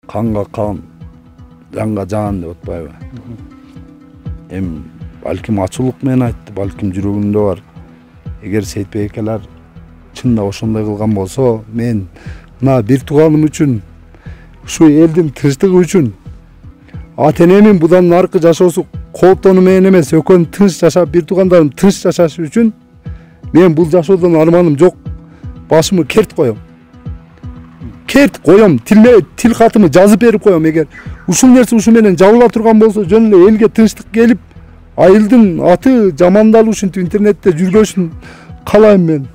Kanга kan, janга жан деп атпайбы. Эми балким ачуулук менен айтты, балким жүрөгүндө бар. Эгер Сейитбек акалар чында ошондой кылган болсо, мен мына бир тууганым үчүн, ушу элдин тынчтыгы үчүн, ата энемин будан аркы жашоосу кооптонуу менен эмес, экөөнүн тынч жашап, бир туугандарым тынч жашашы үчүн мен бул жашоодон арманым жок. Башымы керт коем. Керт коем, тил катымы жазып берип коем. Эгер ушул нерсе ушу менен жабыла турган болсо, жөн эле элге тынчтык келип, айылдын аты жамандалуу ушинтип интернетте жүргөшүн каалайм мен.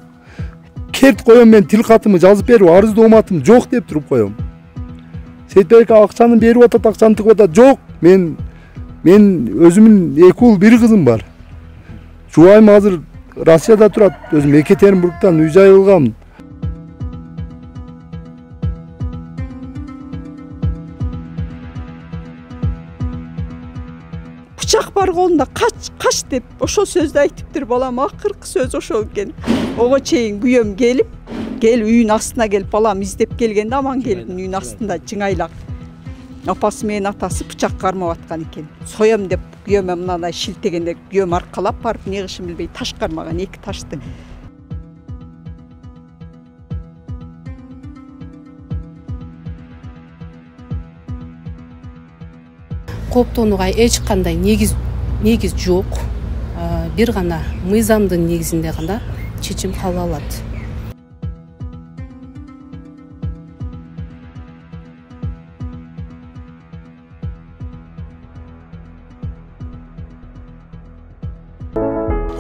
Керт коем, мен тил катымы жазып берип, арыздооматым жок деп туруп коем. Сейитбек акчаны берип атат, акчаны тыгып атат. Жок, мен өзүмүн 2 уул 1 кызым бар. Жубайым азыр Россияда турат. Өзүм Екатеринбургдан үй жай кылгам. Бычак бар колунда, кач деп ошол сөздү айтыптыр балам. Акыркы сөз ошол экен. Ого чейин күйөөм келип, үйүн астына келип, балам издеп келгенде аман келдин үйүн астында жыңайлап. Апасы менен атасы бычак кармап аткан экен. Соям деп күйөөмө мындай шилтегенде күйөөм аркалап барып, не кылышын билбей таш кармаган, 2 ташты. Кооптонууга эч кандай негиз жок. Бир гана мыйзамдын негизинде гана чечим кабыл алат.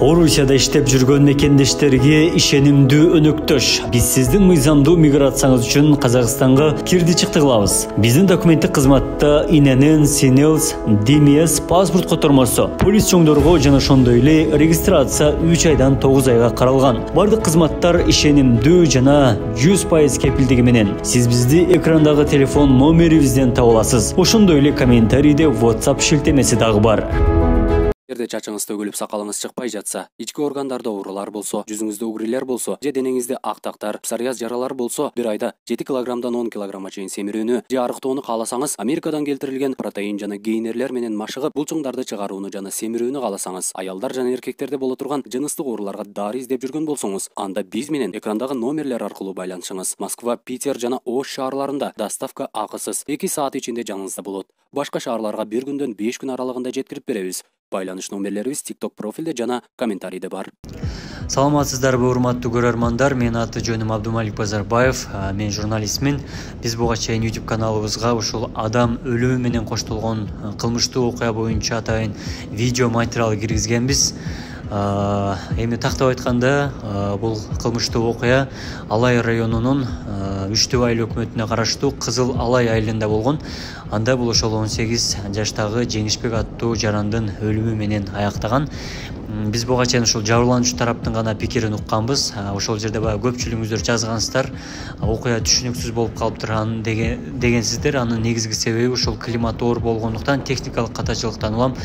Орусияда иштеп жүргөн мекендештерге ишенимдүү өнөктөш. Биз сиздин мыйзамдуу миграцияңыз үчүн Казакстанга кирди чыкты кылабыз. Биздин документтик кызматта ИНН, СИНЕЛС, ДМС, паспорт котормосу, полис чоңдорго жана ошондой эле регистрация 3 айдан 9 айга каралган. Бардык кызматтар ишенимдүү жана 100% кепилдиги менен. Сиз бизди экрандагы телефон номерибизден таба аласыз. Ошондой эле комментарийде WhatsApp шилтемеси дагы бар. Эгерде чачыңыз төгүлүп, сакалыңыз чыкпай жатса, ички органдарда оорулар болсо, жүзүңүздө угрилер болсо, же денеңизде актактар, псориаз жаралар болсо, бир айда 7 килограммдан 10 килограммга чейин семирүүнү же арыктоону кааласаңыз, Америкадан келтирилген протеин жана гейнерлер менен машыгып, булчуңдарды чыгарууну жана семирүүнү кааласаңыз, аялдар жана эркектерде боло турган жыныстык ооруларга дары издеп жүргөн болсоңуз, анда биз менен экрандагы номерлер аркылуу байланышыңыз. Москва, Питер жана Ош шаарларында доставка акысыз 2 саат ичинде жаныңызда болот. Башка шаарларга 1 күндөн 5 күн аралыгында жеткирип беребиз. Байланыш номерлерибиз TikTok профилде жана комментарийде бар. Саламатсыздарбы, урматтуу көрөрмандар. Менин аты жөнүм Абдумалик Базарбаев. Мен журналистмин. Биз буга чейин YouTube каналыбызга ушул адам өлүмү менен коштолгон кылмыштуу окуя боюнча атайын видео материал киргизгенбиз. Эми тактап айтканда, бул кылмыштуу окуя Алай районунун Үчтү айыл өкмөтүнө караштуу Кызыл Алай айылында болгон. Анда бул ошол 18 жаштагы Жеңишбек аттуу жарандын өлүмү менен аяктаган. Биз буга чейин ушул жабырлануучу тараптын гана пикирин укканбыз. Ошол жерде баягы көпчүлүгүңүздөр жазгансыздар. Окуя түшүнүксүз болуп калыптыр дегенсиздер. Анын негизги себеби ушул климат оор болгондуктан, техникалык катачылыктан улам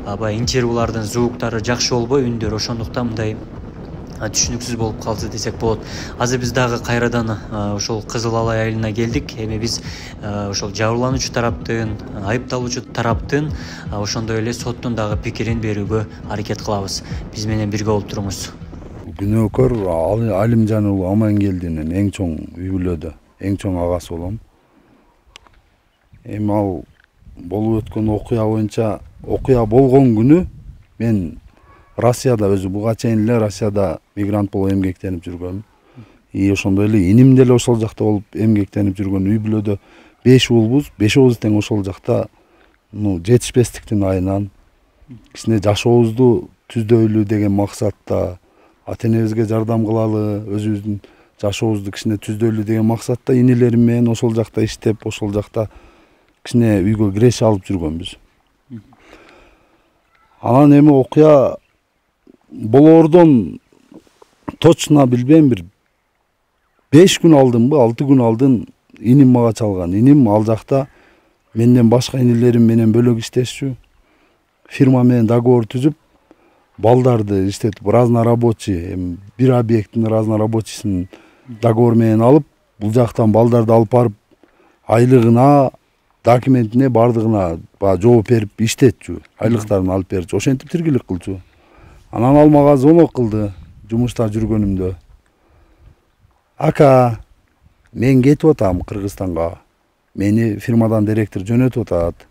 баягы интервьюлардын звуктары жакшы болбой, үндөр ошондуктан мындай түшүнүксүз болуп калды десек болот. Азыр биз дагы кайрадан ошол Кызыл Алай айылына келдик. Эми биз ошол жабырлануучу тараптын, айыпталуучу тараптын, ошондой эле соттун дагы пикирин берүүгө аракет кылабыз. Биз менен бирге болуп туруңуз. Күнөөкөр Алимжан уулу Амангелдинин эң чоң үй бүлөдө, эң чоң агасы болом. Эми ал болуп өткөн окуя боюнча, окуя болгон күнү мен Россияда, өзү буга чейин эле Россияда мигрант болуп эмгектенип жүргөм. Ошондой эле иним деле ошол жакта болуп эмгектенип жүргөн. Үй бүлөдө 5 уулбуз, 5 тең ошол жакта жетишпестиктин айынан кичине жашообузду түздөйлү деген максатта, ата энебизге жардам кылалы, өзүбүздүн жашообузду кичине түздөйлү деген максатта инилерим менен ошол жакта иштеп, ошол жакта кичине үйгө киреше алып жүргөнбүз. Анан эми окуя болоордон точно билбейм, бир 5 күн алдынбы, 6 күн алдын иним мага чалган. Иним ал жакта менден башка инилерим менен бөлөк иштешчү. Фирма менен договор түзүп, балдарды иштетип, разнорабочий, бир объекттин разнорабочийсин договор менен алып, бул жактан балдарды алып барып, айлыгына документине бардыгына баягы жооп берип иштетчү, айлыктарын алып берчү, ошентип тиргилик кылчу. Анан ал мага звонок кылды жумушта жүргөнүмдө. Ака, мен кетип атам Кыргызстанга. Мени фирмадан директор жөнөтүп атат.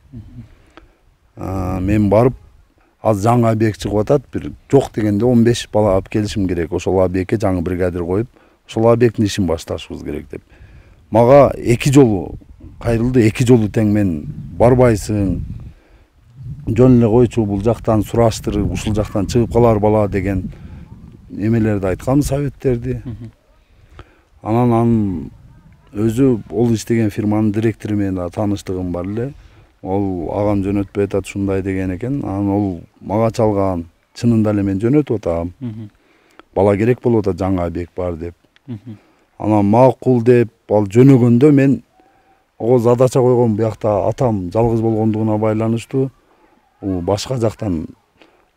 Мен барып, аз жаңы объект чыгып атат, бир жок дегенде 15 бала алып келишим керек. Ошол объектке жаңы бригадир коюп, ошол объекттин ишин башташыбыз керек деп. Мага 2 жолу кайрылды, 2 жолу тең мен барбайсың. Жөн эле койчу, бул жактан сураштырып, ушул жактан чыгып калар бала деген эмелерди айткан, советтерди. Анан өзү ол иштеген фирманын директору менен да тааныштыгым бар эле. Ол агам жөнөтпөй атат ушундай деген экен. Анан ол мага чалган, чынында эле мен жөнөтүп атам. Бала керек болуп атат, жаңы объект бар деп. Анан макул деп ал жөнөгөндө мен ого задача койгон, буякта атам жалгыз болгондугуна байланыштуу. Башка жактан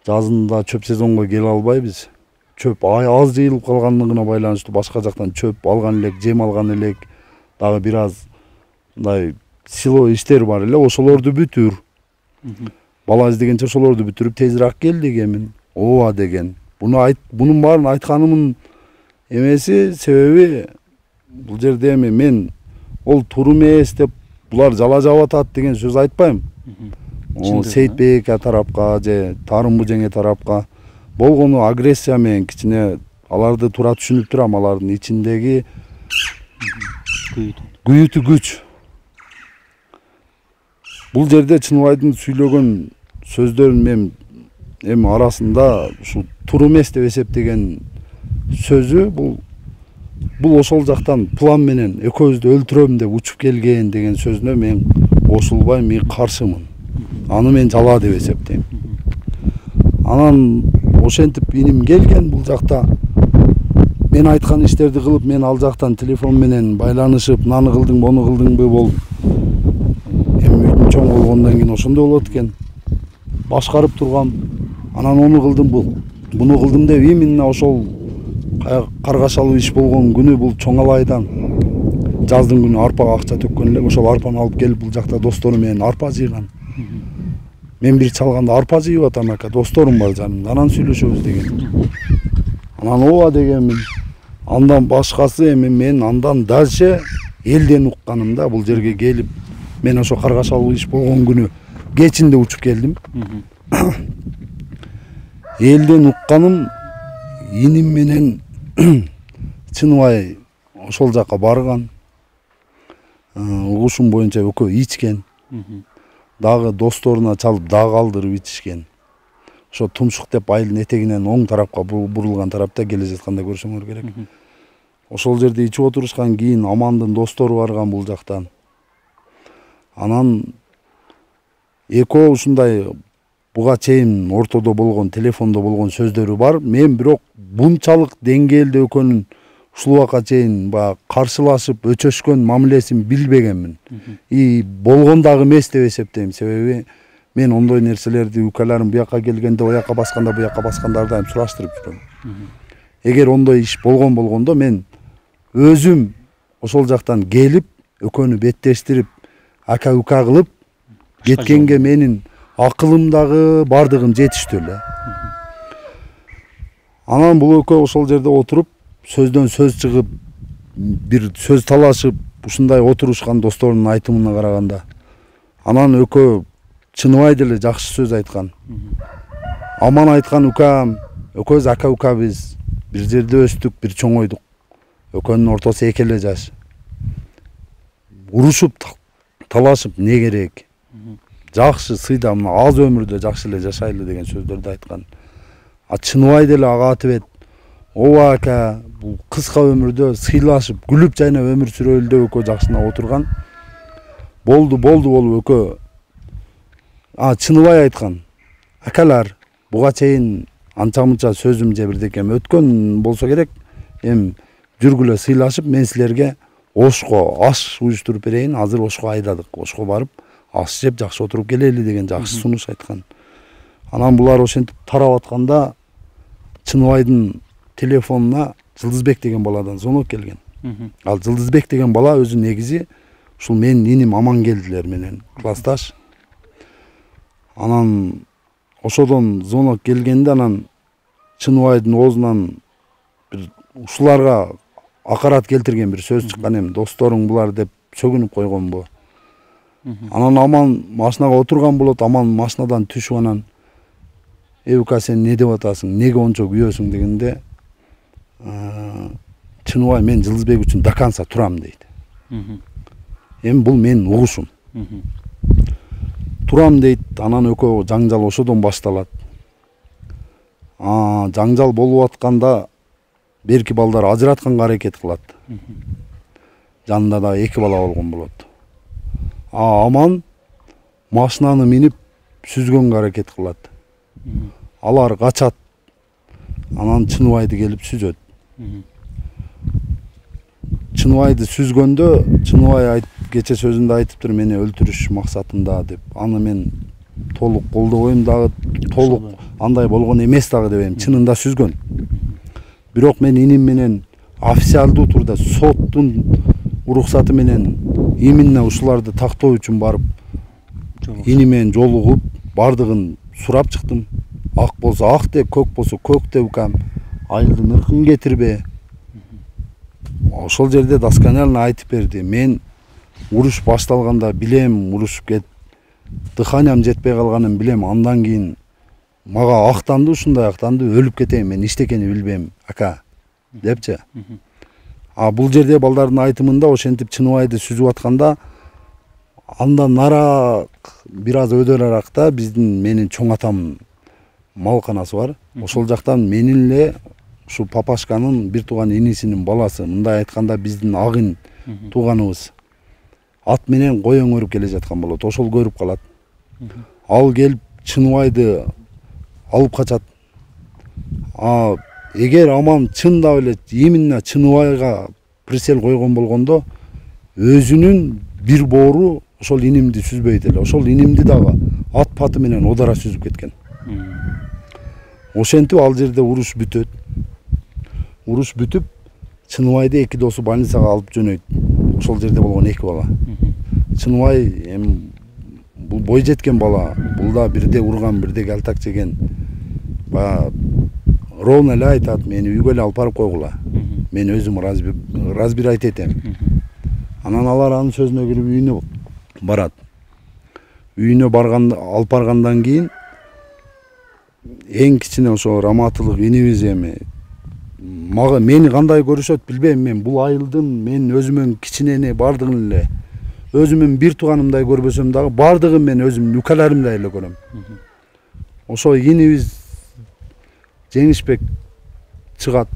жазында чөп сезонго келе албайбыз. Чөп аз жыйылып калгандыгына байланыштуу башка жактан чөп алган элек, жем алган элек, дагы бир аз мындай сило иштер бар эле, ошолорду бүтүр. Бала издегенче ошолорду бүтүрүп тезирээк кел дегенмин. Ооба деген. Бунун баарын айтканымдын эмеси себеби бул жерде мен ол туура эмес деп булар жала жаап атат деген сөз айтпайм. Сейитбек тарапка же Тарым Бужеңе тарапка болгону агрессия менен кичине аларды туура түшүнүп турам, алардын ичиндеги күйүтү күч. Бул жерде Чыныбайдын сүйлөгөн сөздөрүн мен эми арасында ушу туура эмес деп эсептеген сөзү бул ошол жактан план менен экөөбүздү өлтүрөм деп учуп келген деген сөзүнө мен кошулбайм, мен каршымын. Аны мен жала деп эсептейм. Анан ошентип иним келген бул жакта мен айткан иштерди кылып, мен ал жактан телефон менен байланышып, наны кылдың, мону кылдыңбы болуп, эми үйдүн чоң болгондон кийин ошондой болот экен. Башкарып тургам, анан ону кылдым, буну кылдым деп именно ошол каргашалуу иш болгон күнү бул Чоңалайдан жаздын күнү арпага акча төккөн элек, ошол арпаны алып келип бул жакта достору менен арпа жыйган. Мен бир чалганда арпа жыйып атам ака, досторум бар жанымда, анан сүйлөшөбүз деген. Анан ооба дегенмин. Андан башкасы эми мен андан дальше элден укканым да, бул жерге келип, мен ошо каргашалуу иш болгон күнү кечинде учуп келдим. Элден укканым иним менен Чыныбай ошол жака барган. Угушум боюнча экөө ичкен. Дагы досторуна чалып дагы алдырып ичишкен. Ошо Тумшук деп айылдын этегинен оң тарапка бурулган тарапта келе жатканда көрсөңөр керек. Ошол жерде ичип отурушкан кийин Амандын достору барган бул жактан. Анан экөө ушундай буга чейин ортодо болгон, телефондо болгон сөздөрү бар. Мен бирок бунчалык деңгээлде экөөнүн ушул убакка чейин баягы каршылашып өчөшкөн мамилесин билбегенмин. Болгон дагы эмес деп эсептейм. Себеби мен ондой нерселерди укаларым буякка келгенде оякка басканда, буякка баскандарды айым сураштырып жүрөм. Эгер ондой иш болгондо мен өзүм ошол жактан келип, экөөнү беттештирип, ака ука кылып кеткенге менин акылымдагы бардыгым жетиштүү эле. Анан бул экөө ошол жерде отуруп, сөздөн сөз чыгып, бир сөз талашып, ушундай отурушкан досторунун айтымына караганда. Анан экөө Чыныбай деле жакшы сөз айткан. Аман айткан укам, экөөбүз ака укабыз, бир жерде өстүк, бир чоңойдук. Экөөнүн ортосу 2 эле жаш. Урушуп, талашып не керек? Жакшы сыйда, аз өмүрдө жакшы эле жашайлы деген сөздөрдү айткан. Чыныбай деле ага атып ооба ака, бул кыска өмүрдө сыйлашып, күлүп жайнап өмүр сүрөлү деп экөө жакшына отурган. Болду болуп экөө. Чыныбай айткан. Акалар, буга чейин анча-мынча сөзүм же бирдекем өткөн болсо керек. Жүргүлө сыйлашып, мен силерге ошко аш уюштуруп берейин. Азыр ошко айдадык. Ошко барып, аш жеп жакшы отуруп келели деген жакшы сунуш айткан. Анан булар ошентип тарап атканда Чыныбайдын телефонуна Жылдызбек деген баладан звонок келген. Ал Жылдызбек деген бала өзү негизи ушул менин иним Амангелдилер менен классташ. Анан ошодон звонок келгенде анан Чыныбайдын оозунан бир ушуларга акарат келтирген бир сөз чыккан эми, досторуң булар деп сөгүнүп койгонбу. Анан Аман машинага отурган болот, Аман машинадан түшүп анан Эбука сен не деп атасың, неге ончо күйөөсүң дегенде Чыныбай мен Жылдызбек үчүн до конца турам дейт. Эми бул менин угушум. Турам дейт, анан экөө жаңжал ошодон башталат. Жаңжал болуп атканда берки балдар ажыратканга аракет кылат. Жанында да 2 бала болгон болот. Аман машинаны минип сүзгөнгө аракет кылат. Алар качат. Анан Чыныбайды келип сүзөт. Чыныбайды сүзгөндө Чыныбай кече сөзүндө айтыптыр, мени өлтүрүш максатында деп. Аны мен толук колдобойм дагы, толук андай болгон эмес дагы дебейм. Чынында сүзгөн. Бирок мен иним менен официалдуу турда соттун уруксаты менен именно ушуларды тактоо үчүн барып ини менен жолугуп бардыгын сурап чыктым. Ак болсо ак деп, көк болсо көк деп укам. Айылдын ыркын кетирбе. Ошол жерде досконально айтып берди. Мен уруш башталганда билем, урушуп кет, дыханиям жетпей калганын билем. Андан кийин мага актанды, ушундай актанды, өлүп кетейин, мен иштекени билбейм, ака депчи. Бул жерде балдардын айтымында ошентип Чыныбайды сүзүп атканда андан нарак бир аз өйдөраракта биздин менин чоң атам малканасы бар. Ошол жактан менин эле ушу папашканын бир тууган инисинин баласы, мындай айтканда биздин агын тууганыбыз. Ат менен кой өңөрүп келе жаткан болот. Ошол көрүп калат. Ал келип Чыныбайды алып качат. Эгер Аман чындап эле именно Чыныбайга прицел койгон болгондо өзүнүн бир боору ошол инимди сүзбөйт эле. Ошол инимди дагы ат паты менен одара сүзүп кеткен. Ошентип ал жерде уруш бүтөт. Уруш бүтүп Чыныбайды 2 досу больницага алып жөнөйт. Ошол жерде болгон 2 бала. Чыныбай эми бул бой жеткен бала. Бул да бирде урган, бирде калтак жеген. Ровно эле айтат, мени үйгө эле алып барып койгула. Мен өзүм разбирать этем. Анан алар анын сөзүнө кирип үйүнө барат. Үйүнө алып баргандан кийин эң кичине ошо раматылык инибиз эми мени кандай көрүшөт билбейм, мен бул айылдын мен өзүмөн кичинени бардыгын эле өзүмөн бир тууганымдай көрбөсөм дагы бардыгын мен өзүмдүн үкаларымдай эле көрөм. Ошо инибиз Жеңишбек чыгат.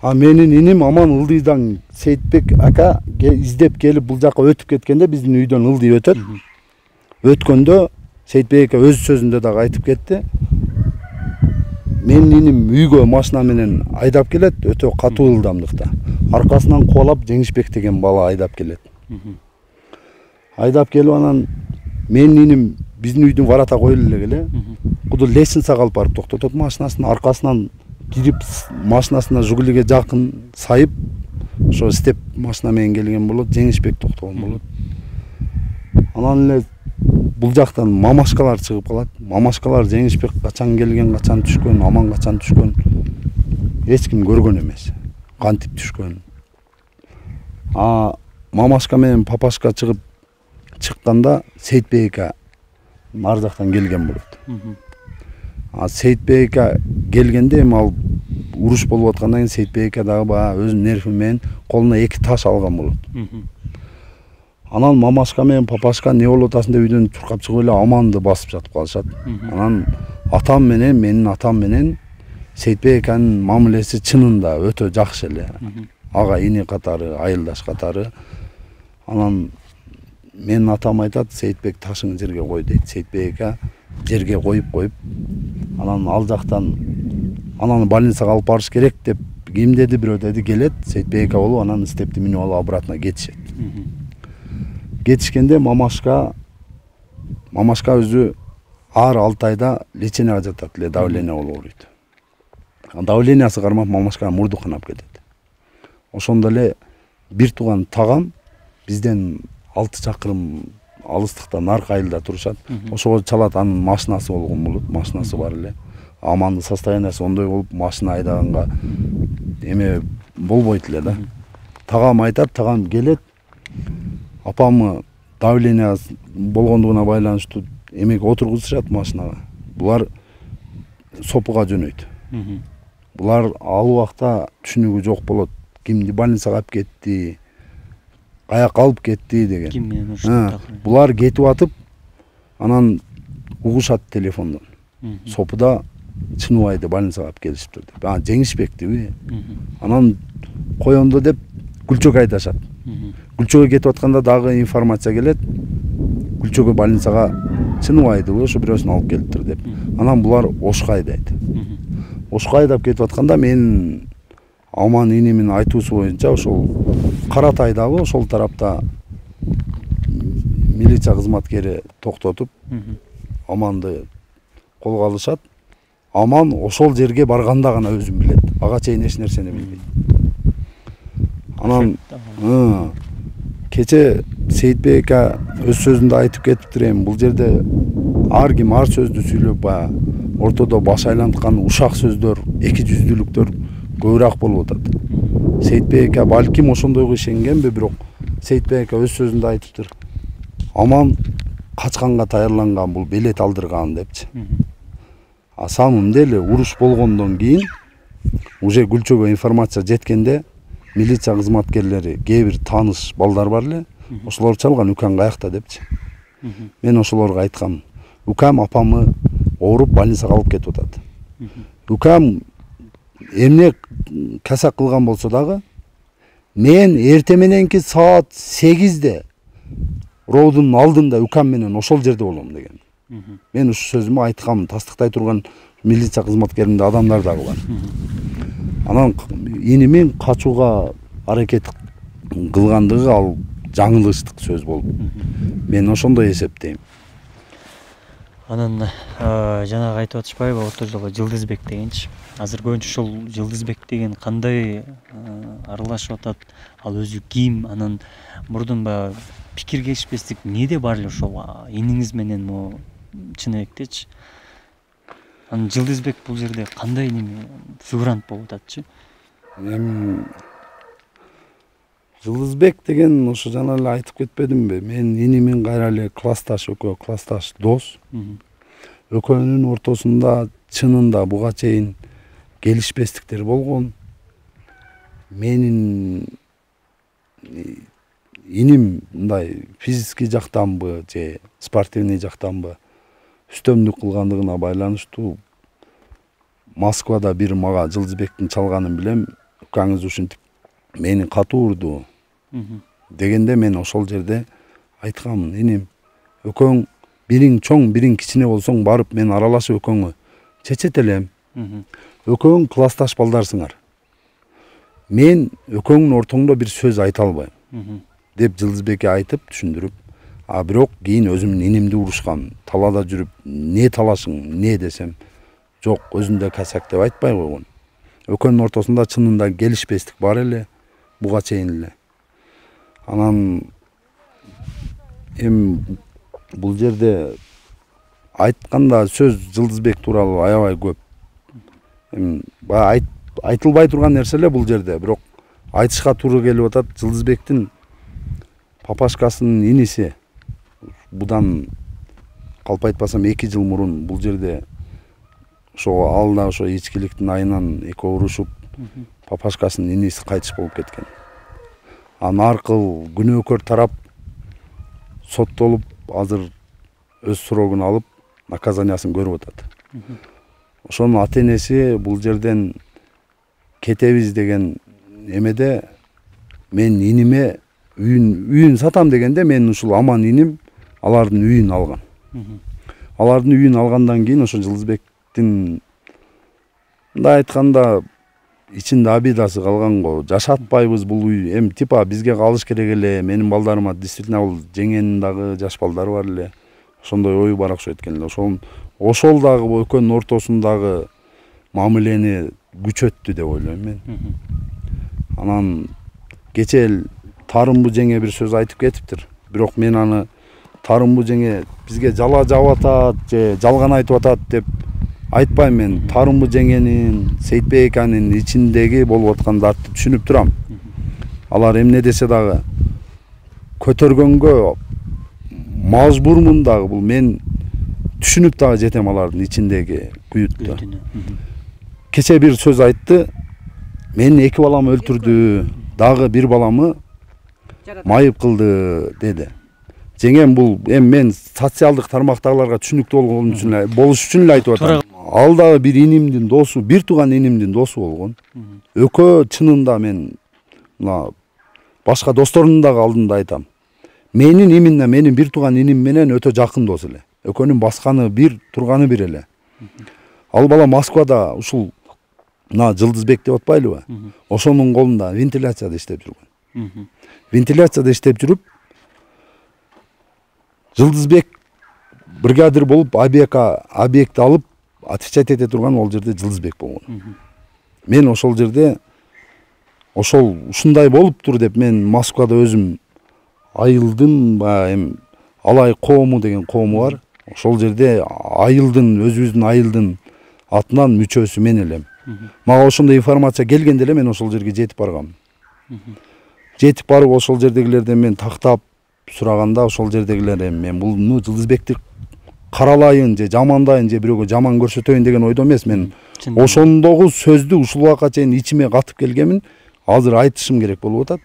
Менин иним Аман Ылдыйдан Сейитбек ака издеп келип бул жака өтүп кеткенде биздин үйдөн Ылдый өтөт. Өткөндө Сейитбек ака өз сөзүндө дагы айтып кетти. Менин иним үйгө машина менен айдап келет, өтө катуу ылдамдыкта. Аркасынан кубалап Жеңишбек деген бала айдап келет. Айдап келип анан менин иним биздин үйдүн варата коюлуп эле келе. Куду лестницага алып барып токтотот машинасын, аркасынан кирип машинасына Жигулиге жакын сайып, ошо степ машина менен келген болот, Жеңишбек токтогон болот. Анан эле бул жактан мамашкалар чыгып калат. Мамашкалар Жеңишбек качан келген, качан түшкөн, Аман качан түшкөн эч ким көргөн эмес. Кантип түшкөн. Мамашка менен папашка чыкканда Сейитбек ака ар жактан келген болот. Сейитбек ака келгенде эми ал уруш болуп аткандан кийин Сейитбек ака дагы өзүнүн нерви менен колуна 2 таш алган болот. Анан мамашка менен папашка не болуп атасың деп үйдөн чуркап чыгып эле Аманды басып жатып калышат. Анан атам менен менин атам менен Сейитбек аканын мамилеси чынында өтө жакшы эле. Ага ини катары, айылдаш катары. Анан менин атам айтат, Сейитбек ташыңды жерге кой дейт. Сейитбек ака жерге коюп, анан ал жактан ананы больницага алып барыш керек деп кимдеди, бирөө деди, келет. Сейитбек ака болуп анан степти минип алып обратно кетишет. Кетишкенде мамашка өзү ар 6 айда леченияга жатат эле, давление болуп ооруйт. Давлениясы кармап мамашка мурду канап кетет. Ошондо эле бир тууган тагам бизден 6 чакырым алыстыкта наркы айылда турушат. Ошого чалат, анын машинасы болгон болот, машинасы бар эле. Амандын состояниясы ондой болуп, машина айдаганга эме болбойт эле да. Тагам айтат, тагам келет. Апамы давление болгондугуна байланыштуу эмеге отургузушат машинага. Булар сопуга жөнөйт. Булар ал убакта түшүнүгү жок болот. Кимди больницага алып кетти, каяка алып кетти деген. Ким менен урушат? Булар кетип атып, анан угушат телефондон. Сопуда Чыныбайды больницага алып келишиптир деп. Жеңишбектиби. Анан коёнду деп Гүлчөгө айдашат. Гүлчөгө кетип атканда дагы информация келет. Гүлчөгө больницага Чыныбайдыбы ошо бирөөсүн алып келиптир деп. Анан булар Ошко айдайт. Ошко айдап кетип атканда мен Аман инимин айтуусу боюнча ошол Каратайдагы ошол тарапта милиция кызматкери токтотуп Аманды колго алышат. Аман ошол жерге барганда гана өзүн билет. Ага чейин эч нерсени билбейт. Анан кече Сейитбек өз сөзүндө айтып кетиптир эми, бул жерде ар ким ар сөздү сүйлөп ортодо баш айланткан ушак сөздөр, эки жүздүүлүктөр көбүрөөк болуп атат. Сейитбек балким ошондойго ишенгенби, бирок Сейитбек өз сөзүндө айтыптыр. Аман качканга даярданган, бул билет алдырган депчи. Самым деле уруш болгондон кийин уже Гүлчөгө информация жеткенде милиция кызматкерлери, кээ бир тааныш балдар бар эле, ошолор чалган Үкаң каякта депчи. Мен ошолорго айткам, Үкам апамы ооруп больницага алып кетип атат. Үкам эмне касак кылган болсо дагы, мен эрте мененки саат 8-де роодун алдында Үкам менен ошол жерде болом деген. Мен ушу сөзүмө айткам, тастыктай турган милиция кызматкеринде адамдар дагы бар. Анан инимин качууга аракет кылгандыгы ал жаңылыштык сөз болуп. Мен ошондой эсептейм. Анан жанагы айтып атышпайбы, ото жолго Жылдызбек дегенчи. Азыр көбүнчө ошол Жылдызбек деген кандай аралашып атат, ал өзү ким, анан мурдун баягы пикир келишпестик эмнеде бар эле ошол иниңиз менен могу Чыныбектечи. Анан Жылдызбек бул жерде кандай неме фигурант болуп ататчы? Эми Жылдызбек деген ошо жана эле айтып кетпедимби? Мен инимин кайра эле классташ, экөө классташ дос. Экөөнүн ортосунда чынында буга чейин келишпестиктер болгон. Менин иним мындай физический жактанбы же спортивный жактанбы үстөмдүк кылгандыгына байланыштуу Москвада бир мага Жылдызбектин чалганын билем. Үкаңыз ушинтип мени катуу урду дегенде мен ошол жерде айткам, иним, экөөң бириң чоң, бириң кичине болсоң барып мен аралашып экөөңө чечет элем. Экөөң классташ балдарсыңар. Мен экөөңүн ортоңдо бир сөз айта албайм деп Жылдызбекке айтып түшүндүрүп, бирок кийин өзүмдүн инимди урушкан, талаада жүрүп, не талашың, не десем, жок, өзүндө касак деп айтпай койгон. Экөөнүн ортосунда чынында келишпестик бар эле, буга чейин эле. Анан эми бул жерде айтканда сөз Жылдызбек тууралуу аябай көп. Эми баягы айтылбай турган нерсе эле бул жерде, бирок айтышка туура келип атат. Жылдызбектин папашкасынын иниси будан калп айтпасам 2 жыл мурун бул жерде ошо алда ошо ичкиликтин айынан экөө урушуп, папашкасынын иниси кайтыш болуп кеткен. Анын аркыл күнөөкөр тарап соттолуп, азыр өз срогун алып, наказаниясын көрүп атат. Ошонун ата энеси бул жерден кетебиз деген эмеде мен иниме үйүн сатам дегенде мен ушул Аман иним алардын үйүн алган. Алардын үйүн алгандан кийин ошо Жылдызбектин мындай айтканда ичинде обидасы калган го. Жашатпайбыз бул үй. Эми типа бизге калыш керек эле. Менин балдарыма действительно бул жеңенин дагы жаш балдары бар эле. Ошондой ою бар окшойт экен эле. Ошол дагы экөөнүн ортосундагы мамилени күчөттү деп ойлойм мен. Анан кече Тарымбу жеңе бир сөз айтып кетиптир. Бирок мен аны Тарымбу жеңе бизге жала жаап атат же жалган айтып атат деп айтпайм. Мен Тарымбу жеңенин, Сейитбек аканын ичиндеги болуп аткандарды түшүнүп турам. Алар эмне десе дагы көтөргөнгө мажбурмун дагы, бул мен түшүнүп дагы жетем алардын ичиндеги күйүттү. Кече бир сөз айтты. Мен 2 баламы өлтүрдү, дагы 1 баламы майып кылды деди. Жеңем бул мен социалдык тармактагыларга түшүнүктүү болуш үчүн эле айтып атам. Ал дагы бир инимдин досу, бир тууган инимдин досу болгон. Экөө чынында мен мына башка досторумдун дагы алдында айтам. Менин именно менин бир тууган иним менен өтө жакын дос эле. Экөөнүн басканы бир, турганы бир эле. Ал бала Москвада ушул мына Жылдызбек деп атпайлыбы? Ошонун колунда вентиляцияда иштеп жүргөн. Вентиляцияда иштеп жүрүп, Жылдызбек бригадир болуп объектти алып отвечать эте турган ол жерде Жылдызбек болгон. Мен ошол жерде ушундай болуптур деп мен Москвада өзүм айылдын Алай коому деген коому бар. Ошол жерде айылдын, өзүбүздүн айылдын атынан мүчөсү мен элем. Мага ошондой информация келгенде эле мен ошол жерге жетип баргам. Жетип барып ошол жердегилерден мен тактап сураганда ошол жердегилер мен бул Жылдызбекти каралайын же жамандайын же бирөөгө жаман көрсөтөйүн деген ойдо эмес. Мен ошондогу сөздү ушул убакка чейин ичиме катып келгенмин. Азыр айтышым керек болуп атат.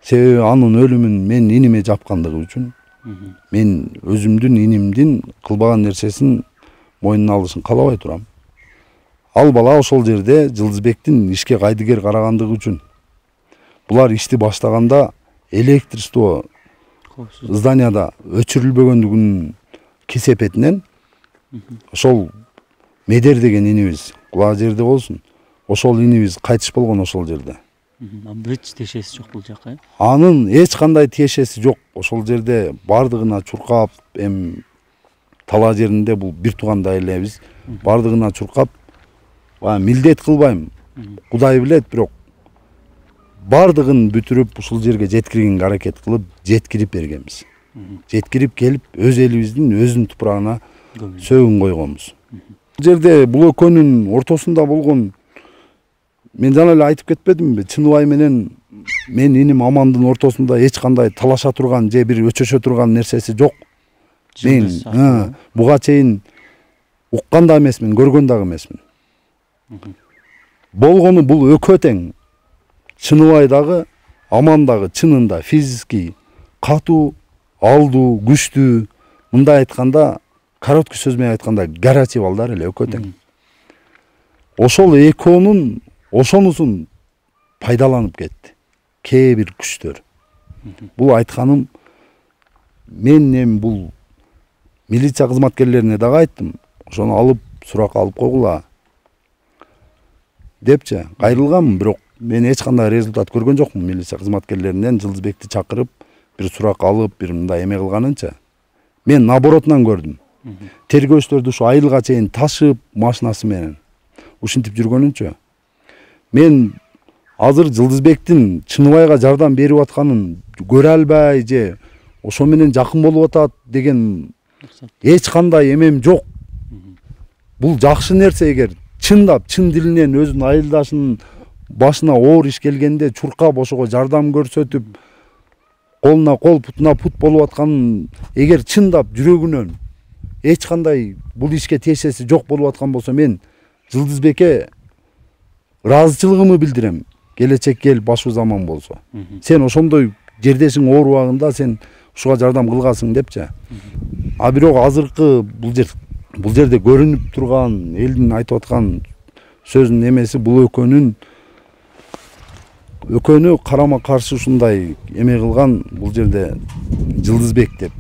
Себеби анын өлүмүн мен иниме жапкандыгы үчүн мен өзүмдүн инимдин кылбаган нерсесин мойнуна алышын каалабай турам. Ал бала ошол жерде Жылдызбектин ишке кайдыгер карагандыгы үчүн. Булар ишти баштаганда электричество зданияда өчүрүлбөгөндүгүнүн кесепетинен ошол Медер деген инибиз кула жерде болсун. Ошол инибиз кайтыш болгон ошол жерде. Эч тиешеси жок бул жака. Анын эч кандай тиешеси жок. Ошол жерде бардыгына чуркап, тала жеринде бул бир туугандай элебиз. Бардыгына чуркап, милдет кылбайм. Кудай билет, бирок бардыгын бүтүрүп ушул жерге жеткиргенге аракет кылып, жеткирип бергенбиз. Жеткирип келип, өз элибиздин өзүнүн тупурагына сөөгүн койгонбуз. Бул жерде бул экөөнүн ортосунда болгон, мен жана эле айтып кетпедимби, Чыныбай менен мен иним Амандын ортосунда эч кандай талаша турган же бир өчөшө турган нерсеси жок. Мен буга чейин уккан да эмесмин, көргөн дагы эмесмин. Болгону бул экөө тең. Чыныбай дагы, Аман дагы чынында физически катуу, алдуу, күчтүү, мындай айтканда, короткий сөз менен айтканда, горячий балдар эле экөө тең. Ошол экөөнүн ошонусун пайдаланып кетти кээ бир күчтөр. Бул айтканым мен бул милиция кызматкерлерине дагы айттым. Ошону алып суракка алып койгула депчи кайрылганмын, бирок мен эч кандай результат көргөн жокмун милиция кызматкерлеринен Жылдызбекти чакырып бир сурак алып бир мындай эме кылганынча. Мен наоборотунан көрдүм. Тергөөчтөрдү ушу айылга чейин ташып машинасы менен ушинтип жүргөнүнчө. Мен азыр Жылдызбектин Чыныбайга жардам берип атканын көрө албай же ошо менен жакын болуп атат деген эч кандай эмем жок. Бул жакшы нерсе, эгер чындап чын дилинен өзүнүн айылдашынын башына оор иш келгенде чуркап ошого жардам көрсөтүп, колуна кол, путуна пут болуп атканын эгер чындап жүрөгүнөн эч кандай бул ишке тиешеси жок болуп аткан болсо, мен Жылдызбекке ыраазычылыгымды билдирем. Келечекке эл башыбыз аман болсо. Сен ошондой жердесиң, оор убагында сен ушуга жардам кылгасың депчи. Бирок азыркы бул жерде көрүнүп турган элдин айтып аткан сөзүнүн эмеси бул экөөнү карама каршы ушундай эме кылган бул жерде Жылдызбек деп.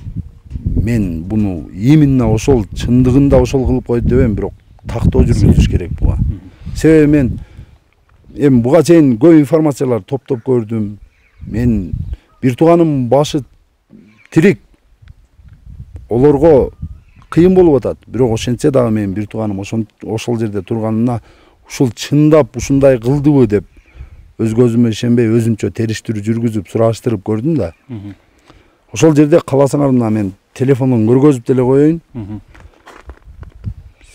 Мен буну именно ошол чындыгында ошол кылып койду дебем, бирок тактоо жүргүзүш керек буга. Себеби мен буга чейин көп информациялар топтоп көрдүм. Мен бир тууганым башы тирик. Олорго кыйын болуп атат. Бирок ошентсе дагы мен бир тууганым ошол жерде турганына ушул чындап ушундай кылдыбы деп өз көзүмө ишенбей өзүнчө териштирүү жүргүзүп сураштырып көрдүм да. Ошол жерде каласаңар мына мен телефондон көргөзүп деле коеюн.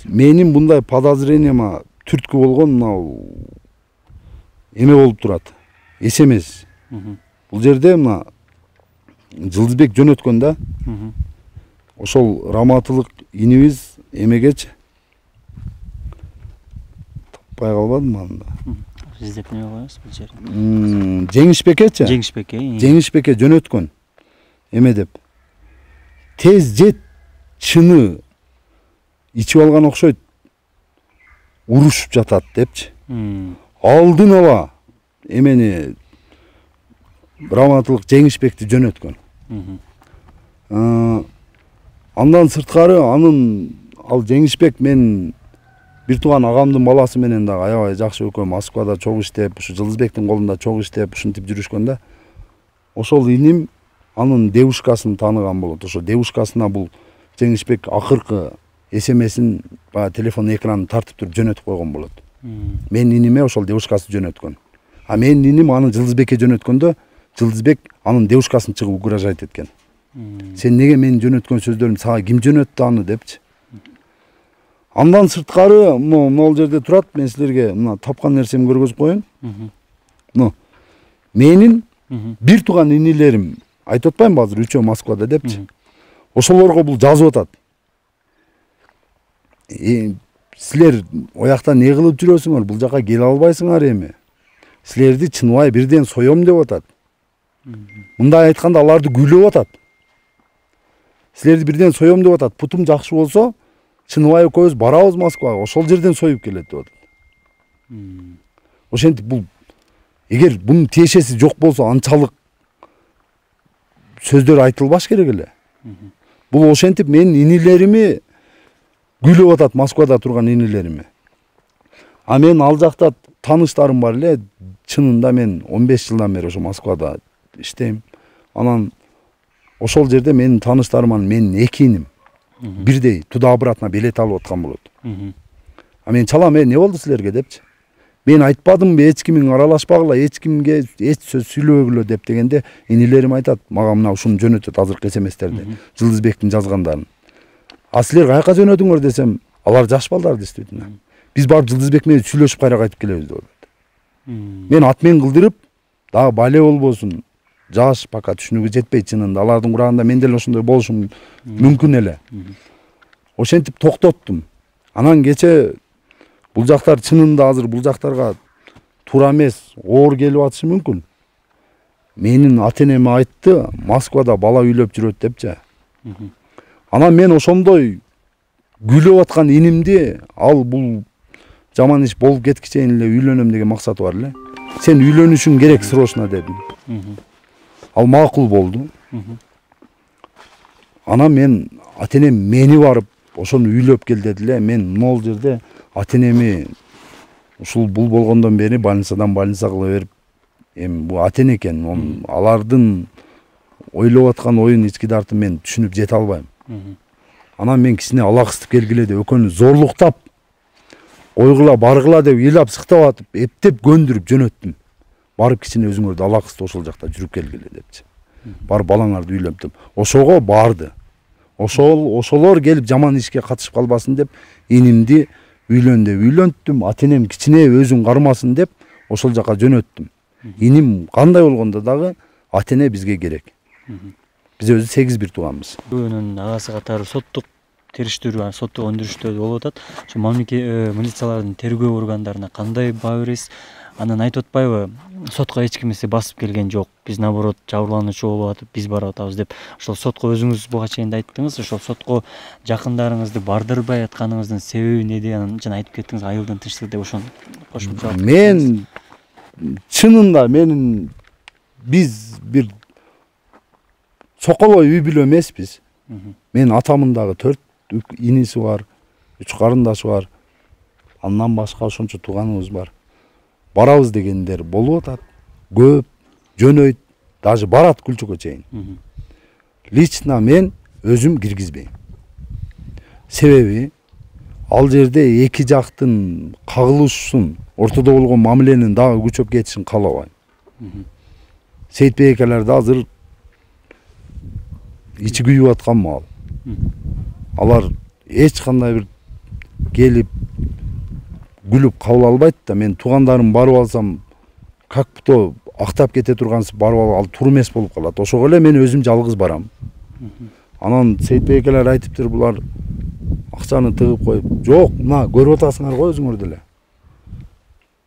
Менин мындай подозрениема түрткү болгон мына эме болуп турат. СМС. Бул жерде мына Жылдызбек жөнөткөн да. Ошол раматылык инибиз эмегечи таппай калбадым анда. Издеп неме коебуз бул жерде? Жеңишбекечи? Жеңишбеке жөнөткөн. Эме деп. Тез жет чыны ичип алган окшойт. Урушуп жатат депчи. Алдын ала эмени раматылык Жеңишбекти жөнөткөн. Андан сырткары ал Жеңишбек мен бир тууган агамдын баласы менен дагы аябай жакшы экөө Москвада чогуу иштеп, ушу Жылдызбектин колунда чогуу иштеп, ушинтип жүрүшкөн да. Ошол иним анын девушкасын тааныган болот. Ошо девушкасына бул Жеңишбек акыркы СМСин баягы телефон экранын тартып туруп жөнөтүп койгон болот. Менин иниме ошол девушкасы жөнөткөн. А менин иним аны Жылдызбекке жөнөткөндө Жылдызбек анын девушкасын чыгып угрожать эткен. Сен неге менин жөнөткөн сөздөрүм сага ким жөнөттү аны депчи. Андан сырткары могул жерде турат, мен силерге мына тапкан нерсемди көргөзүп коеюн. Менин бир тууган инилерим айтып атпайм азыр үчөө Москвада депчи. Ошолорго бул жазып атат. Силер оякта не кылып жүрөсүңөр? Бул жака келе албайсыңар эми. Силерди чыныбай бирден соем деп атат. Мындай айтканда аларды күйлөп атат. Силерди бирден соем деп атат. Путум жакшы болсо, чыныбай экөөбүз барабыз Москвага, ошол жерден союп келет деп атат. Ошентип бул эгер бунун тиешеси жок болсо анчалык сөздөр айтылбаш керек эле. Бул ошентип менин инилерими күйлөп атат, Москвада турган инилерими. А мен ал жакта тааныштарым бар эле. Чынында мен 15 жылдан бери ошо Москвада иштейм. Анан ошол жерде менин тааныштарым менин эки иним бирдей туда обратно билет алып аткан болот. А мен чалам, не болду силерге депчи. Мен айтпадымбы эч кимиң аралашпагыла, эч кимге эч сөз сүйлөбөгүлө деп дегенде инилерим айтат, мага мына ушуну жөнөтөт азыркы СМСтерди, Жылдызбектин жазгандарын. А силер каяка жөнөдүңөр десем, алар жаш балдар действительно. Биз барып Жылдызбек менен сүйлөшүп кайра кайтып келебиз деп атат. Мен атмен кылдырып, дагы бале болбосун, жаш пока түшүнүгү жетпей чынында, алардын курагында мен деле ошондой болушум мүмкүн эле. Ошентип токтоттум. Анан кече бул жактар чынында азыр бул жактарга туура эмес, оор келип атышы мүмкүн. Менин ата-энеме айтты, Москвада бала үйлөп жүрөт депчи. Анан мен ошондой күйлөп аткан инимди, ал бул жаман иш болуп кеткичейин эле үйлөнөм деген максаты бар эле. Сен үйлөнүшүң керек срочно дедим. Ал макул болду. Анан мен ата-энем мени барып ошону үйлөп кел деди эле. Мен могул жерде ата-энеми ушул бул болгондон бери больницадан больница кыла берип, эми бул ата-эне экен, алардын ойлоп аткан оюн ички дартын мен түшүнүп жете албайм. Анан мен кичине алакыстып келгиле деп экөөнү зорлуктап, ойгула баргыла деп ыйлап сыктап атып, эптеп көндүрүп жөнөттүм. Барып кичине өзүңөрдү алакыстып ошол жакта жүрүп келгиле депчи. Барып балаңарды үйлөптүм. Ошого барды. Ошолор келип жаман ишке катышып калбасын деп инимди үйлөн деп үйлөнттүм. Ата-энем кичине өзүн кармасын деп ошол жака жөнөттүм. Иним кандай болгондо дагы ата-эне бизге керек. Биз өзү 8 бир тууганбыз. Күнүн агасы катары соттук териштирүү, соттук өндүрүштөр болуп атат. Ошо милициялардын тергөө органдарына кандай баа бересиз? Анан айтып атпайбы, сотко эч кимиси басып келген жок. Биз наоборот жабырлануучу болуп атып, биз барып атабыз деп. Ошол сотко өзүңүз буга чейин айттыңыз. Ошол сотко жакындарыңызды бардырбай атканыңыздын себеби неде? Анан жана айтып кеттиңиз, айылдын тынчтыгы деп ошону кошумча. Мен чынында биз бир соколой үй бүлө эмеспиз. Мен атамын дагы 4 иниси бар, 3 карындашы бар. Андан башка ошончо тууганыбыз бар. Барабыз дегендер болуп атат. Көп, жөнөйт, даже барат Күлчөгө чейин. Лично мен өзүм киргизбейм. Себеби ал жерде эки жактын кагылышсын ортодо болгон мамиленин дагы күчөп кетишин каалабайм. Сейитбек экелер да азыр ичи күйүп аткан маал. Алар эч кандай бир келип күлүп кабыл албайт да. Мен туугандарым барып алсам, как будто актап кете тургансыз барып ал туура эмес болуп калат. Ошого эле мен өзүм жалгыз барам. Анан Сейитбек экелер айтыптыр, булар акчаны тыгып коюп, жок, мына көрүп атасыңар го өзүңөр деле.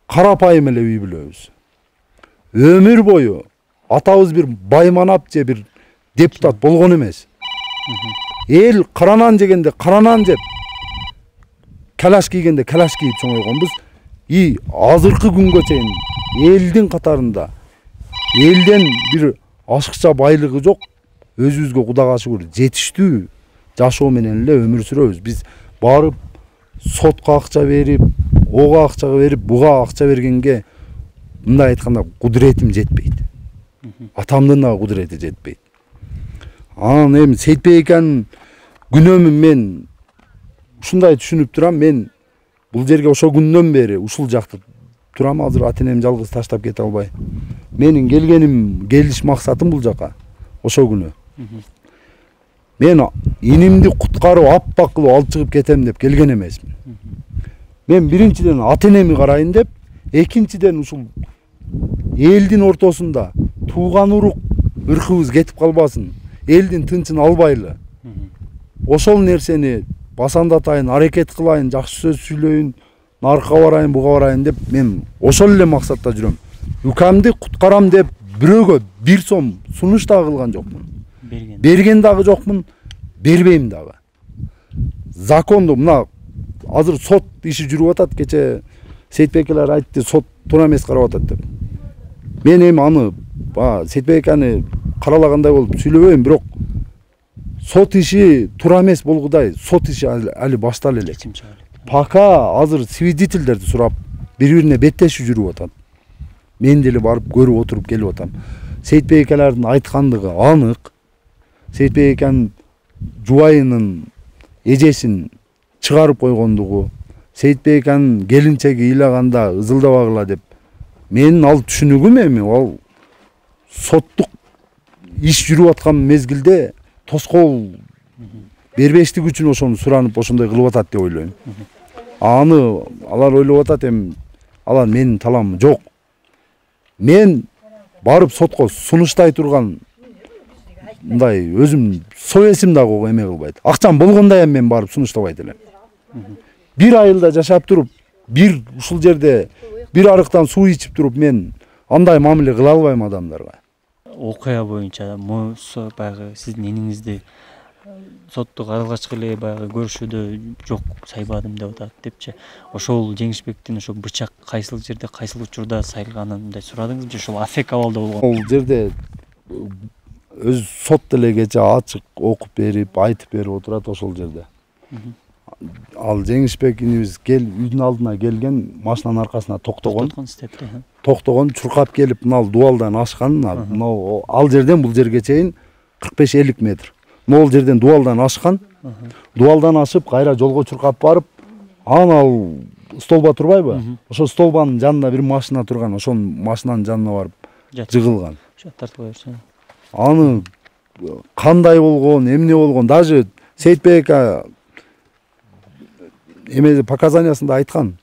Карапайым эле үй бүлөбүз. Өмүр бою атабыз бир байманап же бир депутат болгон эмес. Эл каранан жегенде каранан жеп, калаш кийгенде калаш кийип чоңойгонбуз. И азыркы күнгө чейин элдин катарында элден бир ашыкча байлыгы жок, өзүбүзгө Кудайга шүгүр жетиштүү жашоо менен эле өмүр сүрөбүз. Биз барып сотко акча берип, ого акча берип, буга акча бергенге мындай айтканда кудуретим жетпейт. Атамдын да кудурети жетпейт. Анан эми Сейитбек экенин күнөөмүн мен ушундай түшүнүп турам. Мен бул жерге ошо күндөн бери ушул жакта турам. Азыр ата-энем жалгыз таштап кете албай. Менин келиш максатым бул жака ошо күнү. Мен инимди куткарып аппак кылып алып чыгып кетем деп келген эмесмин. Мен биринчиден ата-энеми карайын деп, экинчиден ушул элдин ортосунда тууган урук ыркыбыз кетип калбасын, элдин тынчын албайлы. Ошол нерсени басандатайын, аракет кылайын, жакшы сөз сүйлөйүн, наркка барайын, буга барайын деп мен ошол эле максатта жүрөм. Укамды куткарам деп бирөөгө бир сом сунуш да кылган жокмун. Берген дагы жокмун, бербейм дагы. Законду мына азыр сот иши жүрүп атат. Кече Сейитбек экелер айтты, сот туура эмес карап атат деп. Мен эми аны Сейитбек экени каралагандай болуп сүйлөбөйм, бирок сот иши туура эмес болгудай, сот иши али башталы элек. Пока азыр свидетелдерди сурап, бири-бирине беттешүү жүрүп атат. Мен деле барып көрүп отуруп келип атам. Сейитбек экелердин айткандыгы анык. Сейитбек экенин жубайынын эжесин чыгарып койгондугу, Сейитбек экенин келинчеги ыйлаганда ызылдабагыла деп. Менин ал түшүнүгүм эми ал соттук иш жүрүп аткан мезгилде тоскоол бербештик үчүн ошону суранып ошондой кылып атат деп ойлойм. Аны алар ойлоп атат эми, алар менин таламым жок. Мен барып сотко сунуштай турган мындай өзүм совесим дагы эме кылбайт. Акчам болгондой эми мен барып сунуштабайт элем. Бир айылда жашап туруп, бир ушул жерде бир арыктан суу ичип туруп мен андай мамиле кыла албайм адамдарга. Окуя боюнча баягы сиздин эниңизди соттук алгачкы эле баягы көрүшүүдө жок сайбадым деп атат депчи. Ошол Жеңишбектин ошо бычак кайсыл жерде, кайсыл учурда сайылганын мындай сурадыңызбы же ошол афек абалда болгон? Ол жерде өз сот деле кече ачык окуп берип, айтып берип отурат ошол жерде. Ал Жеңишбек инибиз үйдүн алдына келген, машинанын аркасына токтогон. Токтогон, чуркап келип, мына дубалдан ашкан, ал жерден бул жерге чейин 45-50 метр. Могул жерден дубалдан ашкан, дубалдан ашып, кайра жолго чуркап барып, анан ал столба турбайбы? Ошо столбанын жанында бир машина турган, ошол машинанын жанына барып жыгылган. Аны кандай болгон, эмне болгон, даже Сейитбек эме показаниясында айткан.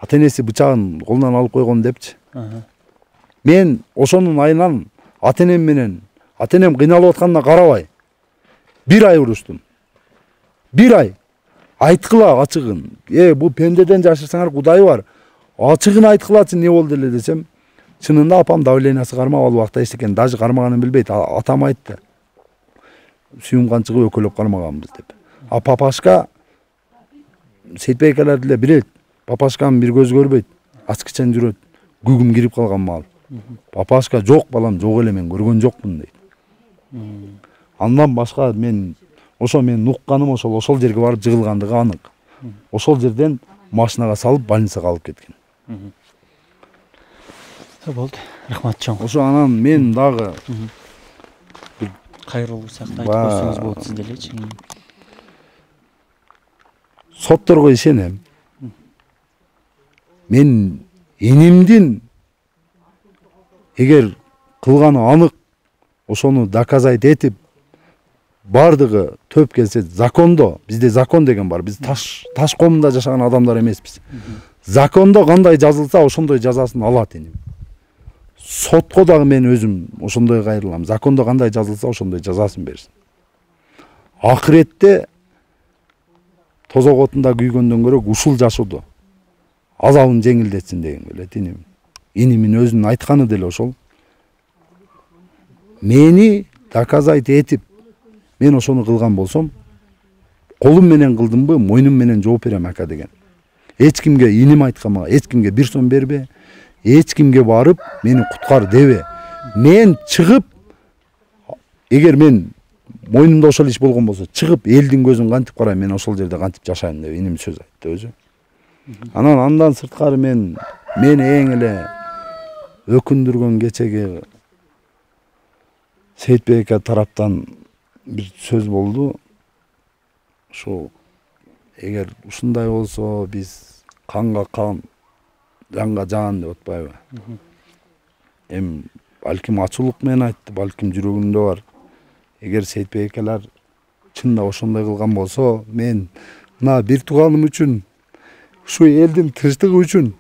Ата-энеси бычагын колунан алып койгон депчи. Мен ошонун айынан ата-энем менен, ата-энем кыйналып атканына карабай, бир ай уруштум. Бир ай. Айткыла ачыгын. Бул пендеден жашырсаңар Кудай бар. Ачыгын айткылачы не болду эле десем, чынында апам давлениясы кармап ал убакта эчтекен даже кармаганын билбейт. Атам айтты. Сүйүм канчыгы өкөлөп кармаганбыз деп. Папашка Сейитбек экелер деле билет. Папашканы бир көз көрбөйт. Ачкычан жүрөт. Күгүм кирип калган маал. Папашка жок балам, жок эле мен көргөн жокмун дейт. Андан башка мен укканым ошол жерге барып жыгылгандыгы анык. Ошол жерден машинага салып больницага алып кеткен. Болду. Рахмат чоң. Ошо анан мен дагы кайрылуу сакта айтып койсоңуз болот сиз делечи. Сотторго ишенем. мен инимдин эгер кылганы анык ошону доказать этип бардыгы төп келсе закондо, бизде закон деген бар, биз таш комунда жашаган адамдар эмеспиз. Закондо кандай жазылса ошондой жазасын алат иним. Сотко дагы мен өзүм ошондой кайрылам. Закондо кандай жазылса ошондой жазасын берсин. Акыретте тозок отунда күйгөндөн көрө ушул жашоодо азабын жеңилдетсин деген келет иним. Инимин өзүнүн айтканы деле ошол. Мени доказать этип мен ошону кылган болсом, колум менен кылдымбы, мойнум менен жооп берем ака деген. Эч кимге иним айтканга, эч кимге 1 сом бербе, эч кимге барып мени куткар дебе. Мен чыгып, эгер мен мойнумда ошол иш болгон болсо, чыгып элдин көзүн кантип карайм, мен ошол жерде кантип жашайм деп иним сөз айтты өзү. Андан сырткары мени эң эле өкүндүргөн кечеги Сейитбек ака тараптан бир сөз болду. Ошо эгер ушундай болсо биз канга кан, жанга жан деп атпайбы? Эми балким ачуулук менен айтты, балким жүрөгүндө бар. Эгер Сейитбек акалар чында ошондой кылган болсо, мен мына бир тууганым үчүн, ушу элдин тынчтыгы үчүн,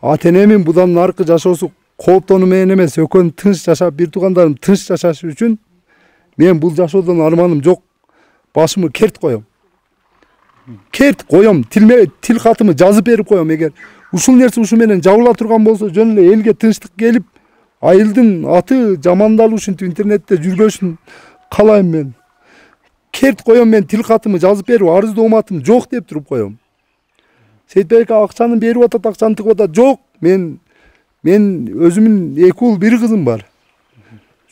ата-энемин будан наркы жашоосу кооптонуу менен эмес, экөөнүн тынч жашап, бир туугандарым тынч жашашы үчүн мен бул жашоодон арманым жок. Башымы керт коем. Керт коем, тил катымы жазып берип коем. Эгер ушул нерсе ушу менен жабыла турган болсо, жөн эле элге тынчтык келип, айылдын аты жамандалып ушинтип интернетте жүргөшүн каалайм мен. Керт коем, мен тил катымы жазып берип, арыз дооматым жок деп туруп коем. Сейитбек акчаны берип атат, акчаны тыгып атат. Жок, мен өзүмүн 2 уул 1 кызым бар.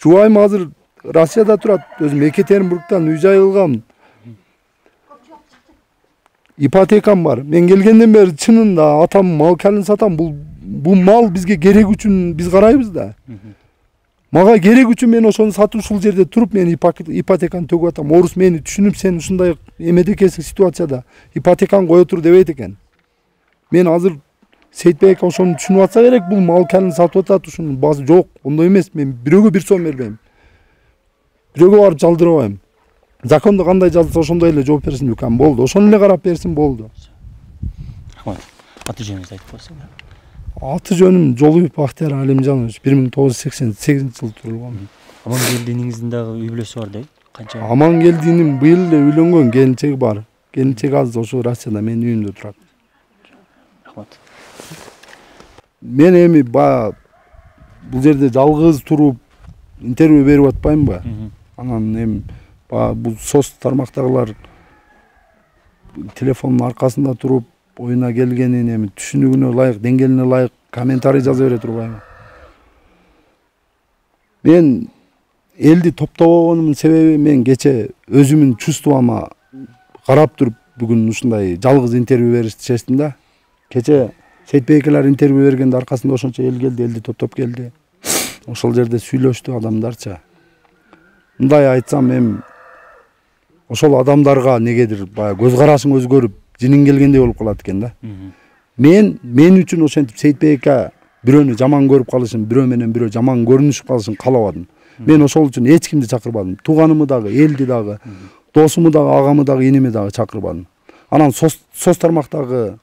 Жубайым азыр Россияда турат, өзүм Екатеринбургтан үй жай кылгам. Ипотекам бар. Мен келгенден бери чынында атам мал калын сатам. Бул мал бизге керек үчүн биз карайбыз да. Мага керек үчүн мен ошону сатып ушул жерде туруп мен ипотеканы төгүп атам. Орус мени түшүнүп, сен ушундай эмеде экенсиң ситуацияда ипотеканы кое тур дебейт экен. Мен азыр Сейитбек ошону түшүнүп атса керек, бул мал калын сатып атат, ушунун базы жок. Ондой эмес, мен бирөөгө 1 сом бербейм. Бирөөгө барып жалдырбайм. Закондо кандай жазылса ошондой эле жооп берсин үкам, болду. Ошону эле карап берсин, болду. Рахмат. Аты жөнүңүздү айтып койсоң. Аты жөнүм Жолуев Бактияр Алимжанович, 1988 жылы турулган. Амангелдиниңиздин дагы үй бүлөсү бар дейт. Канча? Амангелдиним быйыл эле үйлөнгөн, келинчеги бар. Келинчеги азыр ошо Россияда менин үйүмдө турат. Рахмат. Мен эми бул жерде жалгыз туруп интервью берип атпаймынбы? Анан эми бул соц тармактагылар телефондун аркасында туруп оюна келгенин эми түшүнүгүнө ылайык, деңгээлине ылайык комментарий жаза бере турбайбы? Мен элди топтогонумдун себеби, мен кече өзүмдүн чувствома карап туруп бүгүн ушундай жалгыз интервью берип чечтим да. Кече Сейитбек акалар интервью бергенде аркасында ошончо эл келди, элди топтоп келди. Ошол жерде сүйлөштү адамдарча. Мындай айтсам, эми ошол адамдарга негедир баягы көз карашың өзгөрүп, жиниң келгендей болуп калат экен да. Мен үчүн ошентип Сейитбек ака бирөөнү жаман көрүп калышын, бирөө менен бирөө жаман көрүнүшүп калышын каалабадым. Мен ошол үчүн эч кимди чакырбадым. Тууганымы дагы, элди дагы, досуму дагы, агамы дагы, иними дагы чакырбадым. Анан соц тармактагы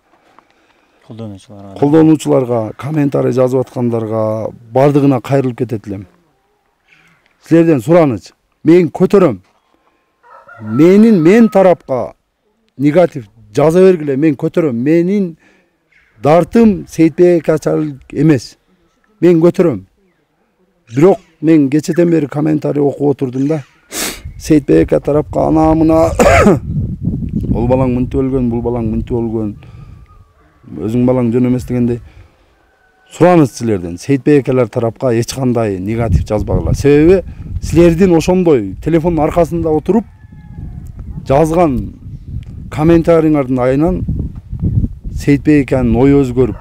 колдонуучуларга, комментарий жазып аткандарга бардыгына кайрылып кетет элем. Силерден сураныч, мен көтөрөм. Мен тарапка негатив жаза бергиле, мен көтөрөм. Менин дартым Сейитбек акачалык эмес. Мен көтөрөм. Бирок мен кечеден бери комментарий окуп отурдум да. Сейитбек ака тарапка ана мына ол балаң мынтип өлгөн, бул балаң мынтип өлгөн, өзүң балаң жөн эмес дегендей сураныч силерден. Сейитбек акалар тарапка эч кандай негатив жазбагыла. Себеби силердин ошондой телефондун аркасында отуруп жазган комментарийлердин айынан Сейитбек аканын ою өзгөрүп,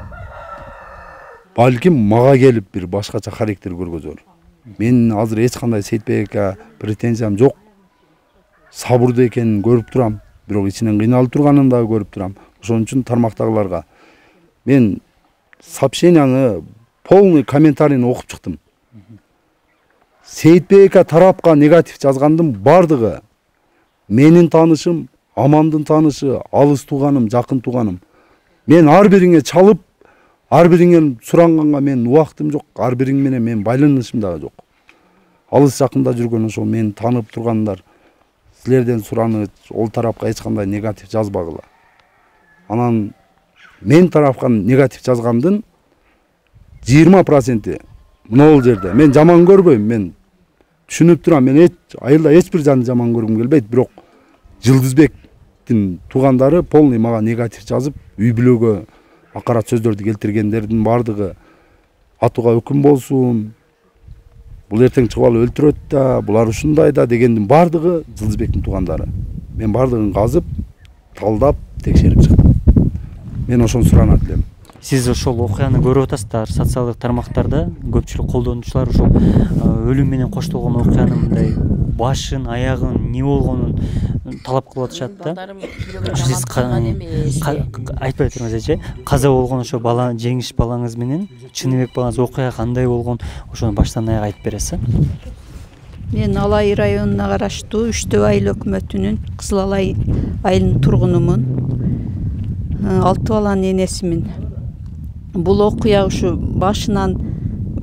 балким мага келип бир башкача характер көргөзөр. Мен азыр эч кандай Сейитбек ака претензиям жок. Сабырдуу экенин көрүп турам, бирок ичинен кыйналып турганын дагы көрүп турам. Ошон үчүн тармактагыларга мен сообщенияны полный комментарийini окуп чыктым. Сейитбек тарапка негатив жазгандын бардыгы менин таанышым, Амандын таанышы, алыс тууганым, жакын тууганым. Мен ар бириңе чалып, ар бириңен суранганга менин убактым жок, ар бириң менен менин байланышым дагы жок. Алыс жакында жүргөн ошол мени таанып тургандар силерден сураныч, ол тарапка эч кандай негатив жазбагыла. Анан мен тарапка негатив жазгандын 20% мына жерде. Мен жаман көрбөйм, мен түшүнүп турам. Мен айылда эч бир жанды жаман көргүм келбейт, бирок Жылдызбектин туугандары полный мага негатив жазып, үй бүлөгө акарат сөздөрдү келтиргендердин бардыгы атууга өкүм болсун. Бул эртең чыгып алып өлтүрөт да, булар ушундай да дегендин бардыгы Жылдызбектин туугандары. Мен бардыгын казып, талдап, текшерип чыктым. Мен ошону суранат элем. Сиз ошол окуяны көрүп атасыздар, социалдык тармактарда көпчүлүк колдонуучулар ошол өлүм менен коштолгон окуянын мындай башын, аягын, эмне болгонун талап кылып атышат да. Сиз айтпай туруңуз эже, каза болгон ошо бала, жеңиш балаңыз менен Чыныбек балаңыз окуя кандай болгон, ошону баштан аяк айтып бересиз? Мен Алай районуна караштуу Үчтөб айыл өкмөтүнүн Кызыл Алай айылынын тургунумун. 6 баланын энесимин. Бул окуя ушу башынан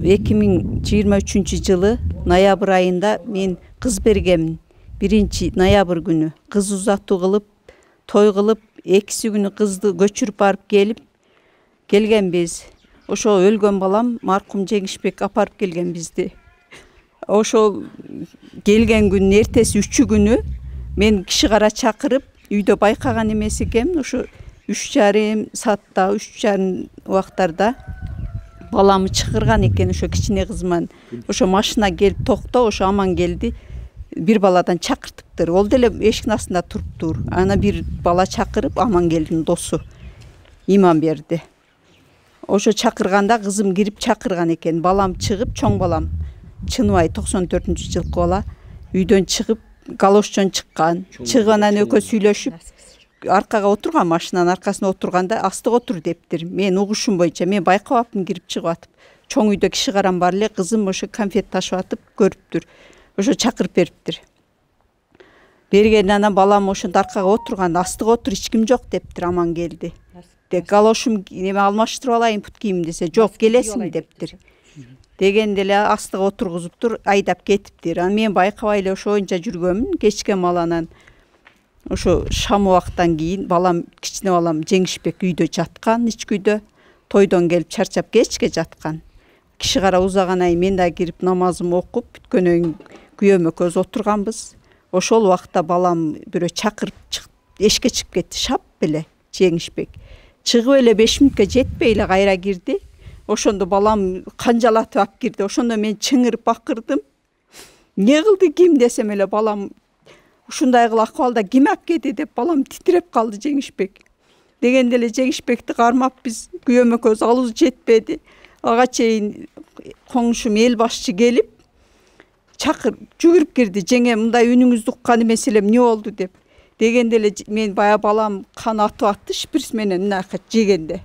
2023 жылы ноябрь айында мен кыз бергемин. 1-ноябрь күнү кыз узатуу кылып, той кылып, 2 күнү кызды көчүрүп барып келгенбиз. Ошо өлгөн балам маркум Жеңишбек апарып келген бизди. Ошол келген күнүн эртеси 3 күнү мен киши кара чакырып, үйдө байкаган эмес экенмин. Ошо 3,5 саатта, 3,5 убактарда баламы чакырган экен, ошо кичине кызман. Ошо машина келип токто, ошо аман келди. Бир баладан чакыртыптыр. Ол деле эшиктин астында туруптур. Ана бир бала чакырып, аман келдин досу иман берди. Ошо чакырганда кызым кирип чакырган экен. Балам чыгып, чоң балам Чыныбай 94-жылкы бала үйдөн чыгып, галоштон чыккан. Чыгганан экөө сүйлөшүп, аркага отурган, машинанын аркасына отурганда астыга отур дептир. Мен угушум боюнча мен байкабапмын, кирип чыгып атып. Чоң үйдө киши карам бар эле, кызым ошо конфет ташып атып көрүптүр. Ошо чакырып бериптир. Бергенден анан балам ошондо аркага отурган, астыга отур, эч ким жок дептир, аман келди. Галошум неме алмаштырып алайын пут кийим десе, жок келесиң дептир. Дегенде эле астыга отургузуптур, айдап кетиптир. Анан мен байкабай эле ошо боюнча жүргөмүн. Кечке маланан ошо шам убактан кийин балам, кичине балам Жеңишбек үйдө жаткан, ички үйдө. Тойдон келип чарчап кечке жаткан. Киши кара узаганай мен да кирип намазымды окуп, бүткөнөн күйөөм экөөбүз отурганбыз. Ошол убакта балам бирөө чакырып эшикке чыгып кетти, шап эле Жеңишбек. Чыгып эле 5 мүнөткө жетпей эле кайра кирди. Ошондо балам канжалатып алып кирди. Ошондо мен чыңырып бакырдым. Не кылды ким десем эле балам ушундай кыл акыбалда ким алып кетти деп балам титиреп калды Жеңишбек. Дегенде эле Жеңишбекти кармап биз күйөөм экөөбүз алуу жетпеди. Ага чейин коңшум эл башчы келип чакыр жүгүрүп кирди. Жеңе мындай үнүңүздү уккан эмес элем, эмне болду деп. Дегенде эле мен бая балам кан атып атты шприц менен мынакы жегенде.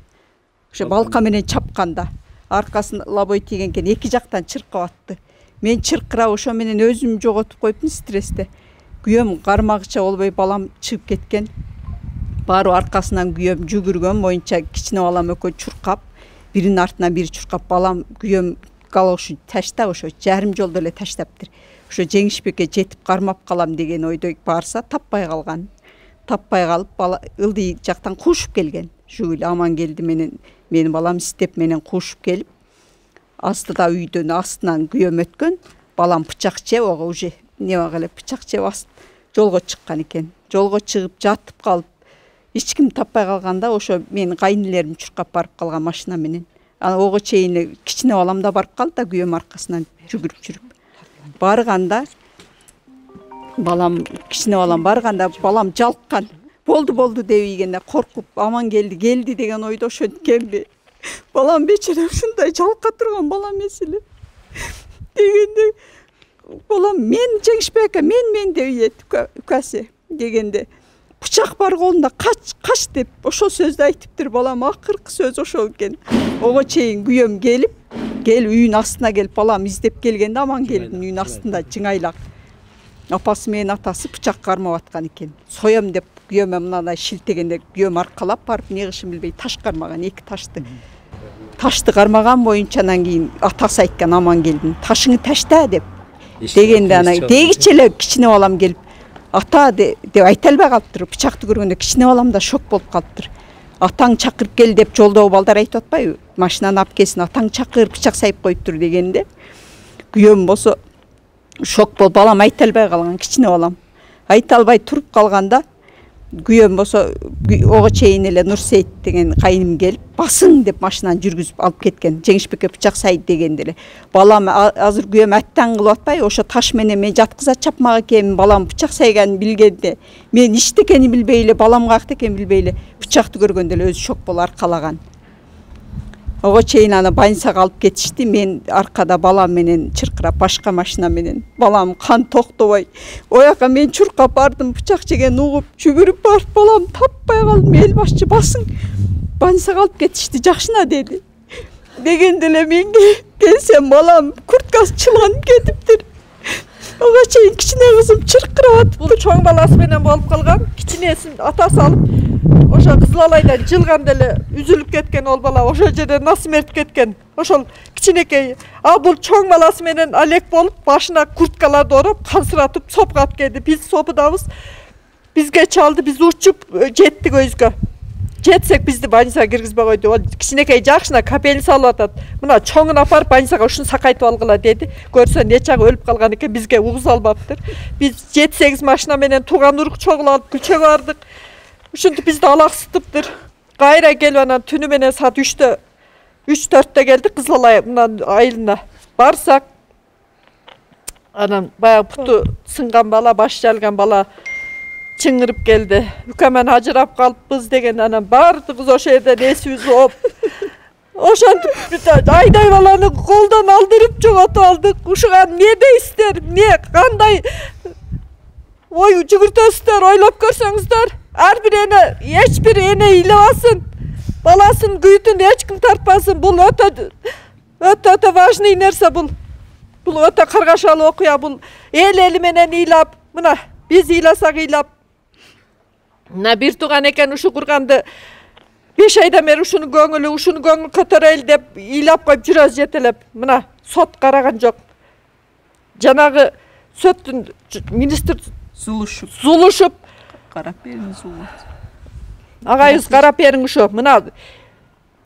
Ошо балка менен чапканда аркасын лабой тийген экен, 2 жактан чыркап атты. Мен чыркырап ошо менен өзүм жоготуп коюптум стрессте. Күйөөм кармагыча болбой балам чыгып кеткен. Барып аркасынан күйөөм жүгүргөн боюнча кичине балам экөө чуркап, биринин артынан бири чуркап, балам күйөөм галошу таштап ошо жарым жолдо эле таштаптыр. Ошо Жеңишбекке жетип кармап калам деген ойдо барса таппай калган. Таппай калып бала ылдый жактан куушуп келген. Жүгүл аман келди менен балам степ менен куушуп келип, астыда үйдөн астынан күйөөм өткөн. Балам бычак жеп, ого уже не багы бычак жеп жолго чыккан экен. Жолго чыгып жатып калып, эч ким таппай калганда ошо менин кайнелерим чуркап барып калган машина менен. Аны ого чейин кичине балам да барып калды да күйөөм аркасынан жүгүрүп жүрүп. Барганда балам кичине балам барганда балам жалккан. Болду дебейгенде коркуп аман келди деген ойдо ошенткенби. Балам бечере ушундай жалка турган бала эмес эле. Дегенде балам мен Жеңишбек мен деп ийет укасы дегенде бычак бар колунда, кач деп ошол сөздү айтыптыр балам. Акыркы сөз ошол экен. Ого чейин күйөөм келип үйүнүн астына келип балам издеп келгенде аман келдин үйүнүн астында жыңайлак. Апасы менен атасы бычак кармап аткан экен. Соям деп күйөөмө мындай шилтегенде күйөөм аркалап барып не кылышын билбей таш кармаган, 2 ташты. Ташты кармаган боюнча анан кийин атасы айткан аман келдин. Ташыңы ташта деп. Дегенде ана дегиче эле кичине балам келип ата деп айта албай калыптыр. Бычакты көргөндө кичине балам да шок болуп калыптыр. Атаң чакырып кел деп жолдогу балдар айтып атпайбы? Машинаны алып келсин, атаң чакырып бычак сайып коюптур дегенде күйөөм болсо шок болуп балам айта албай калган, кичине балам. Айта албай туруп калганда күйөөм болсо ого чейин эле Нурсейит деген кайным келип басың деп машинаны жүргүзүп алып кеткен. Жеңишбекке бычак сайды дегенде эле балам азыр күйөөм аттан кылып атпайбы? Ошо таш менен мен жаткыза чапмак экенмин, балам бычак сайганын билгенде мен иштекени билбей эле балам каякта экенин билбей эле бычакты көргөндө эле өзү шок болуп аркалаган. Ого чейин аны больницага алып кетишти. Мен аркада балам менен чыркырап башка машина менен балам кан токтобой. Ояка мен чуркап бардым, бычак жеген угуп, жүгүрүп барып балам таппай калдым. Эл башчы басың больницага алып кетишти, жакшына деди. Дегенде эле мен келсем балам курткасы чылганып кетиптир. Ого чейин кичине кызым чыркырап атыптыр. Бул чоң баласы менен болуп калган. Кичинесин атасы алып ошо Кызыл Алайдан жылганда эле үзүлүп кеткен ол бала, ошол жерде насмертип кеткен. Ошол кичинекей. А бул чоң баласы менен алек болуп, башына курткаларды ороп, кансыратып сопко алып келди. Биз сопудабыз. Бизге чалды, биз учуп жеттик өйүзгө. Жетсек бизди больницага киргизбей койду. Ол кичинекей жакшына капелин салып атат. Мына чоңун апарып больницага ушуну сакайтып алгыла деди. Көрсө нечагы өлүп калган экен, бизге угуз албаптыр. Биз 7-8 машина менен Тууган Урук чогул алып Күлчөгө бардык. Ушинтип бизди алаксытыптыр. Кайра келип анан түнү менен саат 3-4-тө келдик Кызыл Алай айылына. Барсак анан баягы путу сынган бала, баш жалган бала чыңырып келди. Үкөмөн ажырап калыппыз деген анан бардыгыбыз ошо жерден эсибиз ооп. Ошентип айдай баланы колдон алдырып жоготуп алдык. Ушуга эмне дейсиздер? Эмне кандай ой жүгүртөсүздөр, ойлоп көрсөңүздөр. Ар бир эне, эч бир эне ыйлабасын. Баласын күйүтүн эч ким тартпасын. Бул өтө важный нерсе бул. Бул өтө каргашалуу окуя. Бул эли менен ыйлап, мына биз ыйласак ыйлап. Мына бир тууган экен ушу курганды 5 айдан бери ушуну көңүл көтөрөйлү деп ыйлап коюп жүрөбүз жетелеп. Мына сот караган жок. Жанагы соттун министр Зулушуп карап бериңиз улуу. Агайыбыз карап бериң ушу. Мына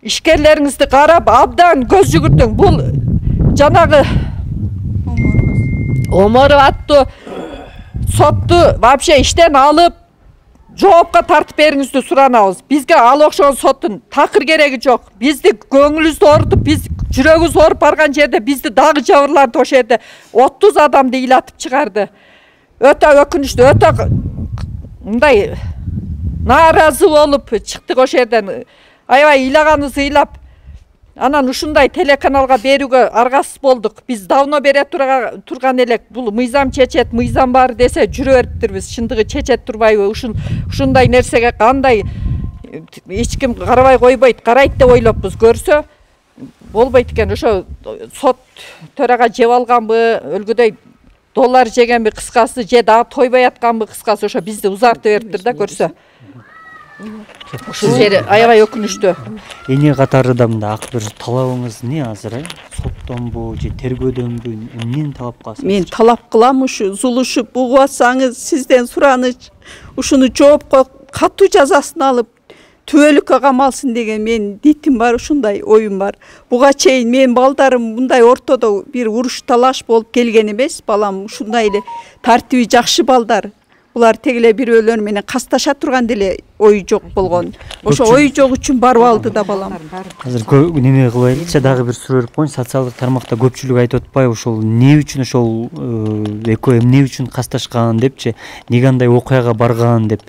ишкерлериңизди карап абдан көз жүгүртүң. Бул жанагы Оморов аттуу сотту вообще иштен алып жоопко тартып бериңизди суранабыз. Бизге ал окшогон соттун такыр кереги жок. Бизди көңүлүбүздү оорутуп, биз жүрөгүбүз ооруп барган жерде бизди дагы жабырлантып ошол жерде 30 адамды ыйлатып чыгарды. Өтө өкүнүчтүү, өтө мындай нааразы болуп чыктык ошол жерден. Аябай ыйлаганыбыз ыйлап, анан ушундай телеканалга берүүгө аргасыз болдук. Биз давно бере турган элек. Бул мыйзам чечет, мыйзам бар десе жүрө бериптирбиз. Чындыгы чечет турбайбы? Ушундай нерсеге кандай эч ким карабай койбойт, карайт деп ойлоппуз. Көрсө болбойт экен. Ошо сот төрага жеп алганбы, өлгүдөй доллар жегенби кыскасы, же дагы тойбой атканбы кыскасы, ошо бизди узартып бериптир да көрсө. Ушул жери аябай өкүнүчтүү. Эне катарында мында ак бир талабыңыз эмне азыр? Соттонбу же тергөөдөнбү? Эмнени талап кыласыз? Мен талап кылам ушу Зулушуп угуп атсаңыз сизден сураныч. Ушуну жоопко катуу жазасын алып түбөлүккө камалсын деген мен дитим бар, ушундай оюм бар. Буга чейин мен балдарым мындай ортодо бир уруш талаш болуп келген эмес. Балам ушундай эле тартиби жакшы балдар. Булар тегеле бирөөлөр менен касташа турган деле ою жок болгон. Ошо ою жок үчүн барып алды да балам. Азыр неме кылып айтчы, дагы бир суроо берип коеюн. Социалдык тармакта көпчүлүк айтып атпайбы, ошол эмне үчүн ошол экөө эмне үчүн касташкан депчи, неге андай окуяга барган деп.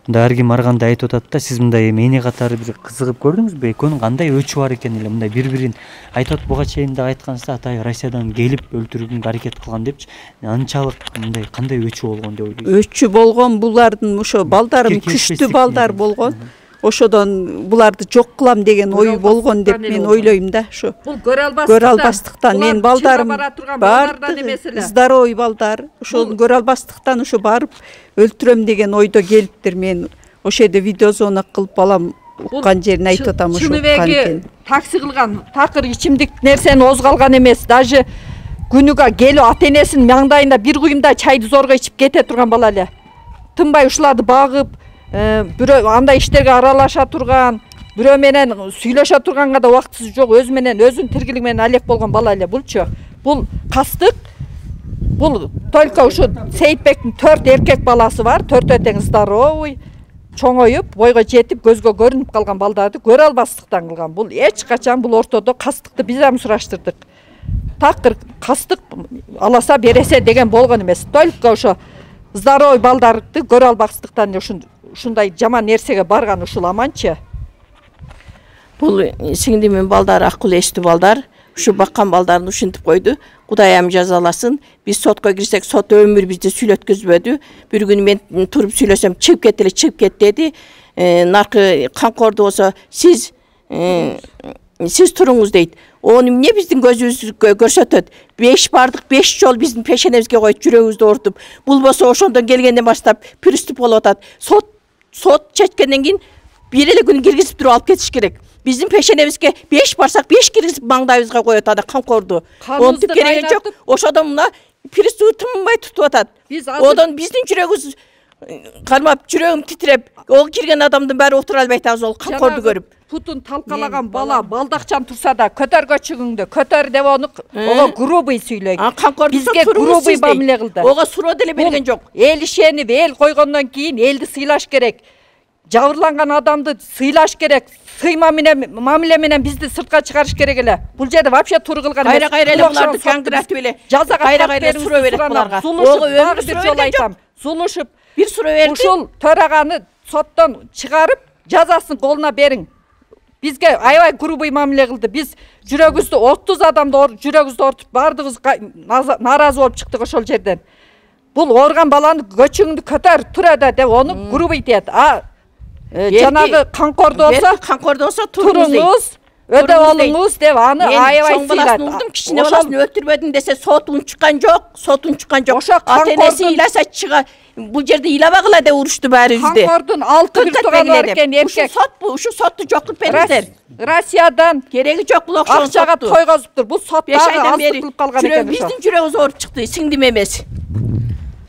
Мында ар ким ар кандай айтып атат да, сиз мындай эне катары бир кызыгып көрдүңүзбү? Экөөнүн кандай өчү бар экен эле, мындай бири-бирин айтат, буга чейин да айткансызда, Атай Россиядан келип өлтүрүүгө аракет кылган депчи. Анчалык мындай кандай өчү болгон деп ойлойсуз? Өчү болгон, булардын ошо балдарым күчтүү балдар болгон. Ошодон буларды жок кылам деген ою болгон деп мен ойлойм да. Ошо бул көрө албастыктан мен балдарым бардыгы здоровый балдар. Ошону көрө албастыктан ошо барып өлтүрөм деген ойдо келиптир. Мен ошо жерде видеозона кылып балам уккан жерин айтып атам. Ошо чыныбеги такси кылган, такыр ичимдик нерсени озгалган эмес. Даже күнүгө келип ата энесинин маңдайында бир куюмда чайды зорго ичип кете турган бала эле. Тынбай ушуларды багып, бирөө андай иштерге аралаша турган, бирөө менен сүйлөшө турганга да убактысы жок, өзү менен өзүнүн тиргилиги менен алек болгон бала эле булчу. Бул кастык. Бул только ушу Сейитбектин 4 эркек баласы бар, 4 тең здоровый, чоңоюп, бойго жетип, көзгө көрүнүп калган балдарды көрө албастыктан кылган. Бул эч качан бул ортодо кастыкты биз ам сураштырдык. Такыр кастык аласа бересе деген болгон эмес. Только ошо здоровый балдарды көрө албастыктан ушундай жаман нерсеге барган ушул аманчы. Бул сиңдимин балдар акыл эстүү балдар. Ушу баккан балдарын ушинтип койду. Кудайым жазаласын. Биз сотко кирсек, сот өмүр бизди сүйлөткүзбөдү. Бир күнү мен туруп сүйлөсөм, чыгып кет деди. Наркы канкорду болсо, сиз туруңуз дейт. Onu эмне биздин көзүбүз көрсөтөт? 5 бардык, 5 жол биздин пешенебизге коюп, жүрөгүбүздү ортуп. Бул болсо ошондон келгенден баштап приступ болуп атат. Сот чечкенден кийин бир эле күн киргизип туруп алып кетиш керек. Биздин пешенебизге 5 барсак 5 киргизип маңдайыбызга коет ада канкорду. Онтип кереги жок. Ошодон мына приступ тынбай тутуп атат. Одон биздин жүрөгүбүз кармап, жүрөгүм титиреп, ол кирген адамдын баары отура албайт азыр ол канкорду көрүп. Путун талкалаган бала балдакчан турса да көтөргө чыгыңды, көтөр деп ого грубый сүйлөгөн. Бизге грубый мамиле кылды. Ого суроо деле берген жок. Эл ишенип, эл койгондон кийин элди сыйлаш керек. Жабырланган адамды сыйлаш керек. Сыйма менен мамиле менен бизди сыртка чыгарыш керек эле. Бул жерде вообще туура кылган эмес. Кайра эле буларды конкретип эле. Кайра суроо берет буларга. Ого бир жолу айтам. Зулушуп бир суроо берди. Ушул төраганы соттон чыгарып, жазасын колуна бериң. Бизге аябай грубый мамиле кылды. Биз жүрөгүбүздү 30 адамды жүрөгүбүздү ортуп бардыгыбыз нааразы болуп чыктык ошол жерден. Бул орган баланы көчүңдү көтөр, тура да деп onu грубый дейт. Жанагы канкордо болсо туруңуз, өтө болуңуз деп аны аябай сыйлады. Кичине баласын өлтүрбөдүң десе сот унчуккан жок. Ата энеси ыйласа чыга бул жерде ыйлабагыла деп урушту баарыбызды. Канкордун 6 бир тууганы бар экен эркек. Ушу сотту жок кылып бериңиздер. Россиядан кереги жок бул окшон акчага тойгозуптур. Бул сотто азыктылып калган экен. Биздин жүрөгүбүз ооруп чыкты, сиңдим эмес.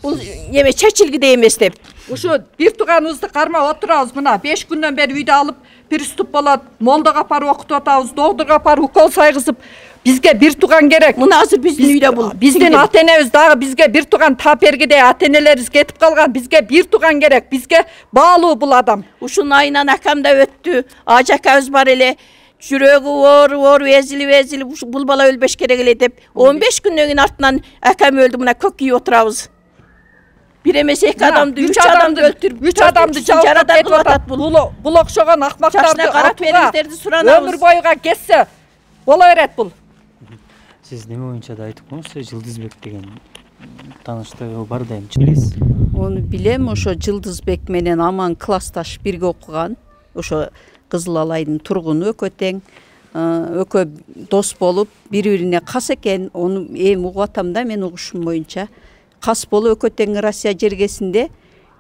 Бул эме чечилгидей эмес деп. Ушу бир тууганыбызды кармап отурабыз мына 5 күндөн бери үйдө алып приступ болот. Молдого апарып окутуп атабыз, доктурга апарып укол сайгызып. Бизге бир туган керек. Мына азыр биздин үйдө бул. Биздин ата энебиз дагы бизге бир туган тапергидей ата энелерибиз кетип калган. Бизге бир туган керек. Бизге баалуу бул адам. Ушунун айынан акам да өттү. Ажакабыз бар эле. Жүрөгү оор эзилип бул бала өлбөш керек эле деп 15 күндөн кийин артынан акам өлдү, мына көк кийип отурабыз. Бир эмес 2 адамды, 3 адамды өлтүрүп, 3 адамды жарадан кетип атат. Бул окшогон акмактарды карап бериңиздерди суранабыз. Өмүр боюга кетсе боло берет бул. Сиз неме боюнча да айтып коюңузчу, Жылдызбек деген тааныштыгы бар да эмчи билесиз? Onu билем, ошо Жылдызбек менен аман классташ бирге окуган. Ошо Кызыл Алайдын тургуну экөө тең, экөө дос болуп, бири-бирине кас экен. Onu эми угуп атам да, мен угушум боюнча. Кас болуп экөө тең Россия жергесинде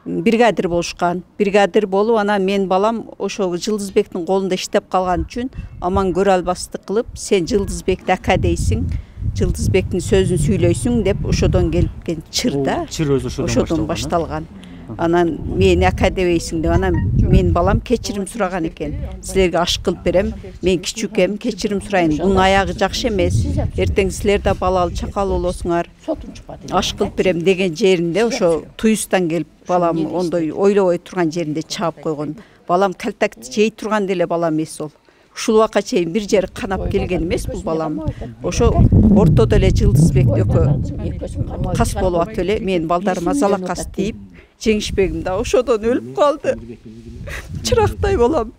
бригадир болушкан. Бригадир болуп, ана мен балам ошо Жылдызбектин колунда иштеп калган үчүн аман көрө албастык кылып, сен Жылдызбекти ака дейсиң, Жылдызбектин сөзүн сүйлөйсүң деп ошодон келген чыр да. Чыр өзү ошодон башталган. Анан мени ака дебейсиң деп, анан мен балам кечирим сураган экен. Силерге аш кылып берем, мен кичүүкем, кечирим сурайын. Бунун аягы жакшы эмес. Эртең силер да балалы чакал болосуңар. Аш кылып берем деген жеринде ошо туюстан келип балам ондой ойлобой турган жеринде чаап койгон. балам кальтакты жей турган деле балам эмес ол. Ушул убакка чейин бир жери канап келген эмес бул балам. Ошо ортодо эле Жылдызбек экөө кас болуп атып эле менин балдарыма залакас тийип, Жеңишбегим да ошодон өлүп калды. Чырактай балам.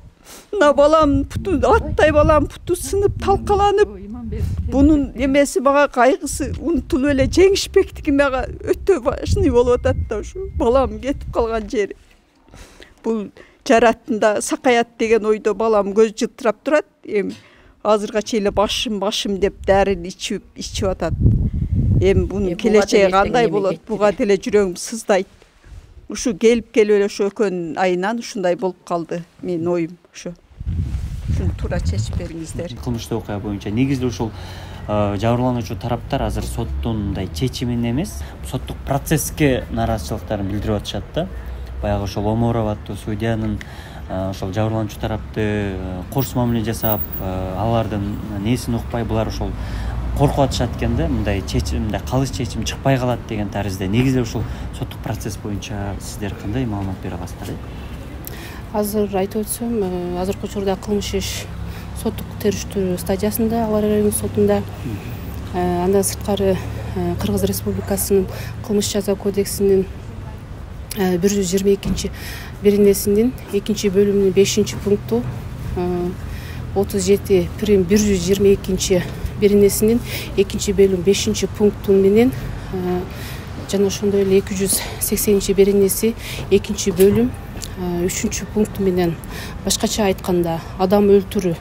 Мына балам путу аттай балам путу сынып талкаланып. Бунун эмеси мага кайгысы унутулуп эле Жеңишбектики мага өтө важный болуп атат да ушу балам кетип калган жери. Бул жараттында сакаят деген ойдо балам көз жылтырап турат. Эми азырга чейин башым деп дәрин ичип атат. Эми бунун келечеги кандай болот? Буга деле жүрөгүм сыздайт. Ушу келип эле ошо экөөнүн айынан ушундай болуп калды менин оюм ошо. Туура чечип бериңиздер. Кылмыштуу окуя боюнча негизде ушул жабырлануучу тараптар азыр соттун мындай чечимине эмес, соттук процесске нааразычылыктарын билдирип атышат да. Баягы ошол Оморов аттуу судьянын ошол жабырлануучу тарапты корс мамиле жасап, алардын несин укпай булар ошол коркуп атышат экен да, мындай чечим, мындай калыс чечим чыкпай калат деген таризде. Негизде ушул соттук процесс боюнча сиздер кандай маалымат бере аласыздар? Азыр айтып өтсөм, азыркы учурда кылмыш иш соттук териштирүү стадиясында Алар райондук сотунда. Андан сырткары Кыргыз Республикасынын кылмыш жаза кодексинин 122 беренесинин 2 бөлүмүнүн 5 пункту 37 прим 122 беренесинин 2 бөлүм 5 пункту менен жана ошондой эле 280 беренеси 2 бөлүм 3 пункту менен башкача айтканда адам өлтүрүү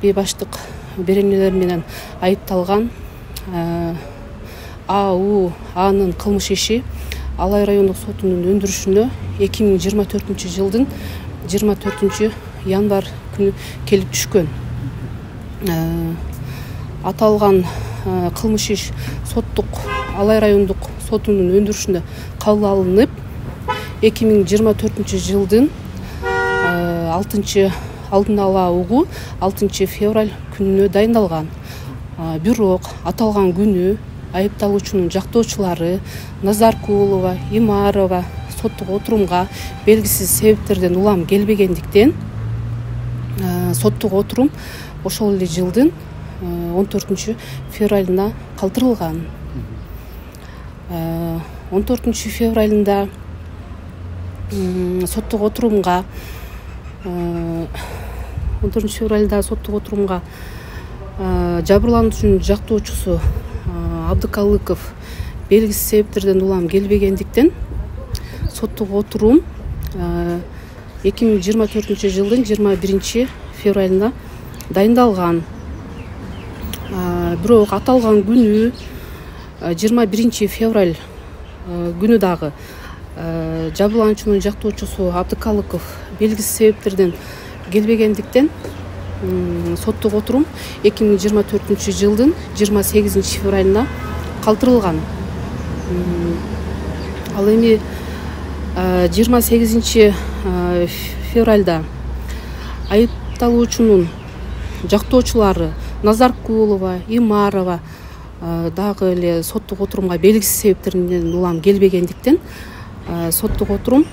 бейбаштык беренелер менен айыпталган АУ-нын кылмыш иши Алай райондук сотунун өндүрүшүнө 2024 жылдын 24 январь күнү келип түшкөн. Аталган кылмыш иш соттук Алай райондук сотунун өндүрүшүнө кабыл алынып 2024 жылдын 6 алдын ала угу 6 февраль күнүнө дайындалган. Бирок аталган күнү айыпталуучунун жактоочулары Назаркулова, Имарова соттук отурумга белгисиз себептерден улам келбегендиктен соттук отурум ошол эле жылдын 14 февралына калтырылган. 14 февралында соттук отурумга 14 февралда соттук отурумга жабырлануучунун жактоочусу Абдыкалыков белгисиз себептерден улам келбегендиктен соттук отурум 2024 жылдын 21 февралына дайындалган. Бирок аталган күнү 21 февраль күнү дагы жабырлануучунун жактоочусу Абдыкалыков белгисиз себептерден келбегендиктен соттук отурум 2024 жылдын 28 февралына калтырылган. Ал эми 28 февральда айыпталуучунун жактоочулары Назаркулова, Имарова дагы эле соттук отурумга белгисиз себептерден улам келбегендиктен соттук отурум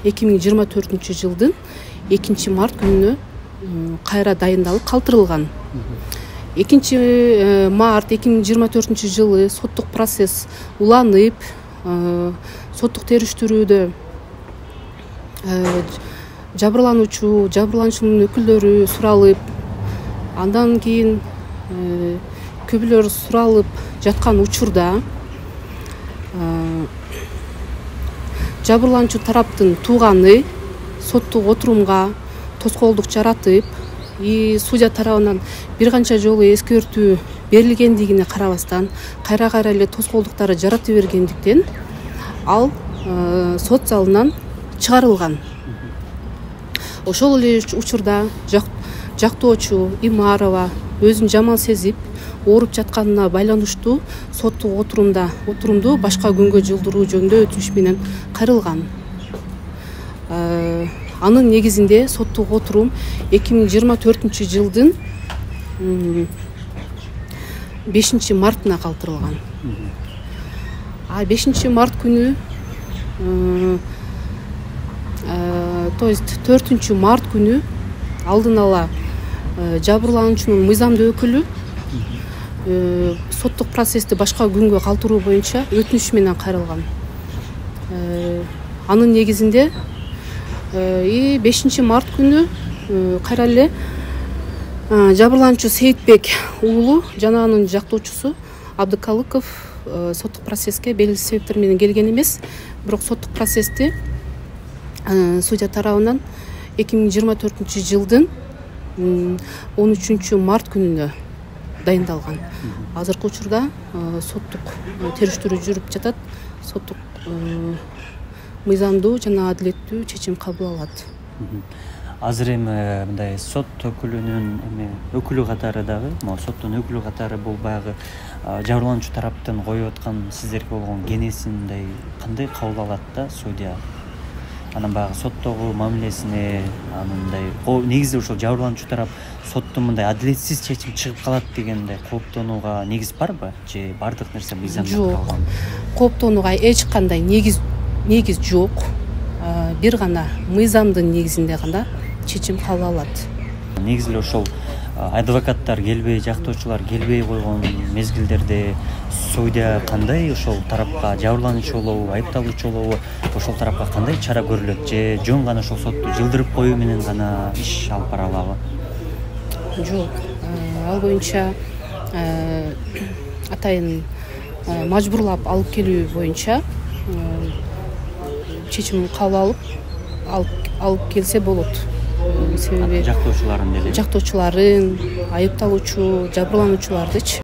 2024 жылдын 2 март күнүнө кайра дайындалып калтырылган. 2 март 2024 жылы соттук процесс уланып, соттук териштирүүдө жабырлануучунун өкүлдөрү суралып, андан кийин көбүлөр суралып жаткан учурда жабырлануучу тараптын тууганы соттук отурумга тоскоолдук жаратып, судья тарабынан бир канча жолу эскертүү берилгендигине карабастан кайра эле тоскоолдуктары жарата бергендиктен ал сот залынан чыгарылган. Ошол эле учурда жактоочу Имарова өзүн жаман сезип, ооруп жатканына байланыштуу соттук отурумду башка күнгө жылдыруу жөнүндө өтүнүш менен кайрылган. Анын негизинде соттук отурум 2024 жылдын 5 мартына калтырылган. 5 март күнү То есть 4 март күнү алдын ала жабырлануучунун мыйзамдуу өкүлү соттук процессти башка күнгө калтыруу боюнча өтүнүш менен кайрылган. Анын негизинде 5 март күнү кайра эле жабырлануучу Сейитбек уулу жана анын жактоочусу Абдыкалыков соттук процесске белгисиз себептер менен келген эмес. Бирок соттук процессти судья тарабынан 2024 жылдын 13 март күнүнө дайындалган. Азыркы учурда соттук териштирүү жүрүп жатат. Соттук мыйзамдуу жана адилеттүү чечим кабыл алат. Азыр эми мындай сот өкүлүнүн өкүлү катары дагы, соттун өкүлү катары бул баягы жабырлануучу тараптын коюп аткан сиздерге болгон кеңесин мындай кандай кабыл алат да судья? Анан баягы соттогу мамилесине мындай негизи ошол жабырлануучу тарап соттун мындай адилетсиз чечим чыгып калат дегенде кооптонууга негиз барбы? Же бардык нерсе мыйзамда турган? Кооптонууга эч кандай негиз жок. Бир гана мыйзамдын негизинде гана чечим кабыл алат. Негизи эле ошол адвокаттар келбей, жактоочулар келбей койгон мезгилдерде судья кандай ошол тарапка жабырлануучу болобу, айыпталуучу болобу, ошол тарапка кандай чара көрүлөт? Же жөн гана ошол сотту жылдырып коюу менен гана иш алып бара алабы? Жок. Ал боюнча атайын мажбурлап алып келүү боюнча чечим кабыл алып келсе болот. Себеби жактоочуларын, айыпталуучу, жабырлануучулардычы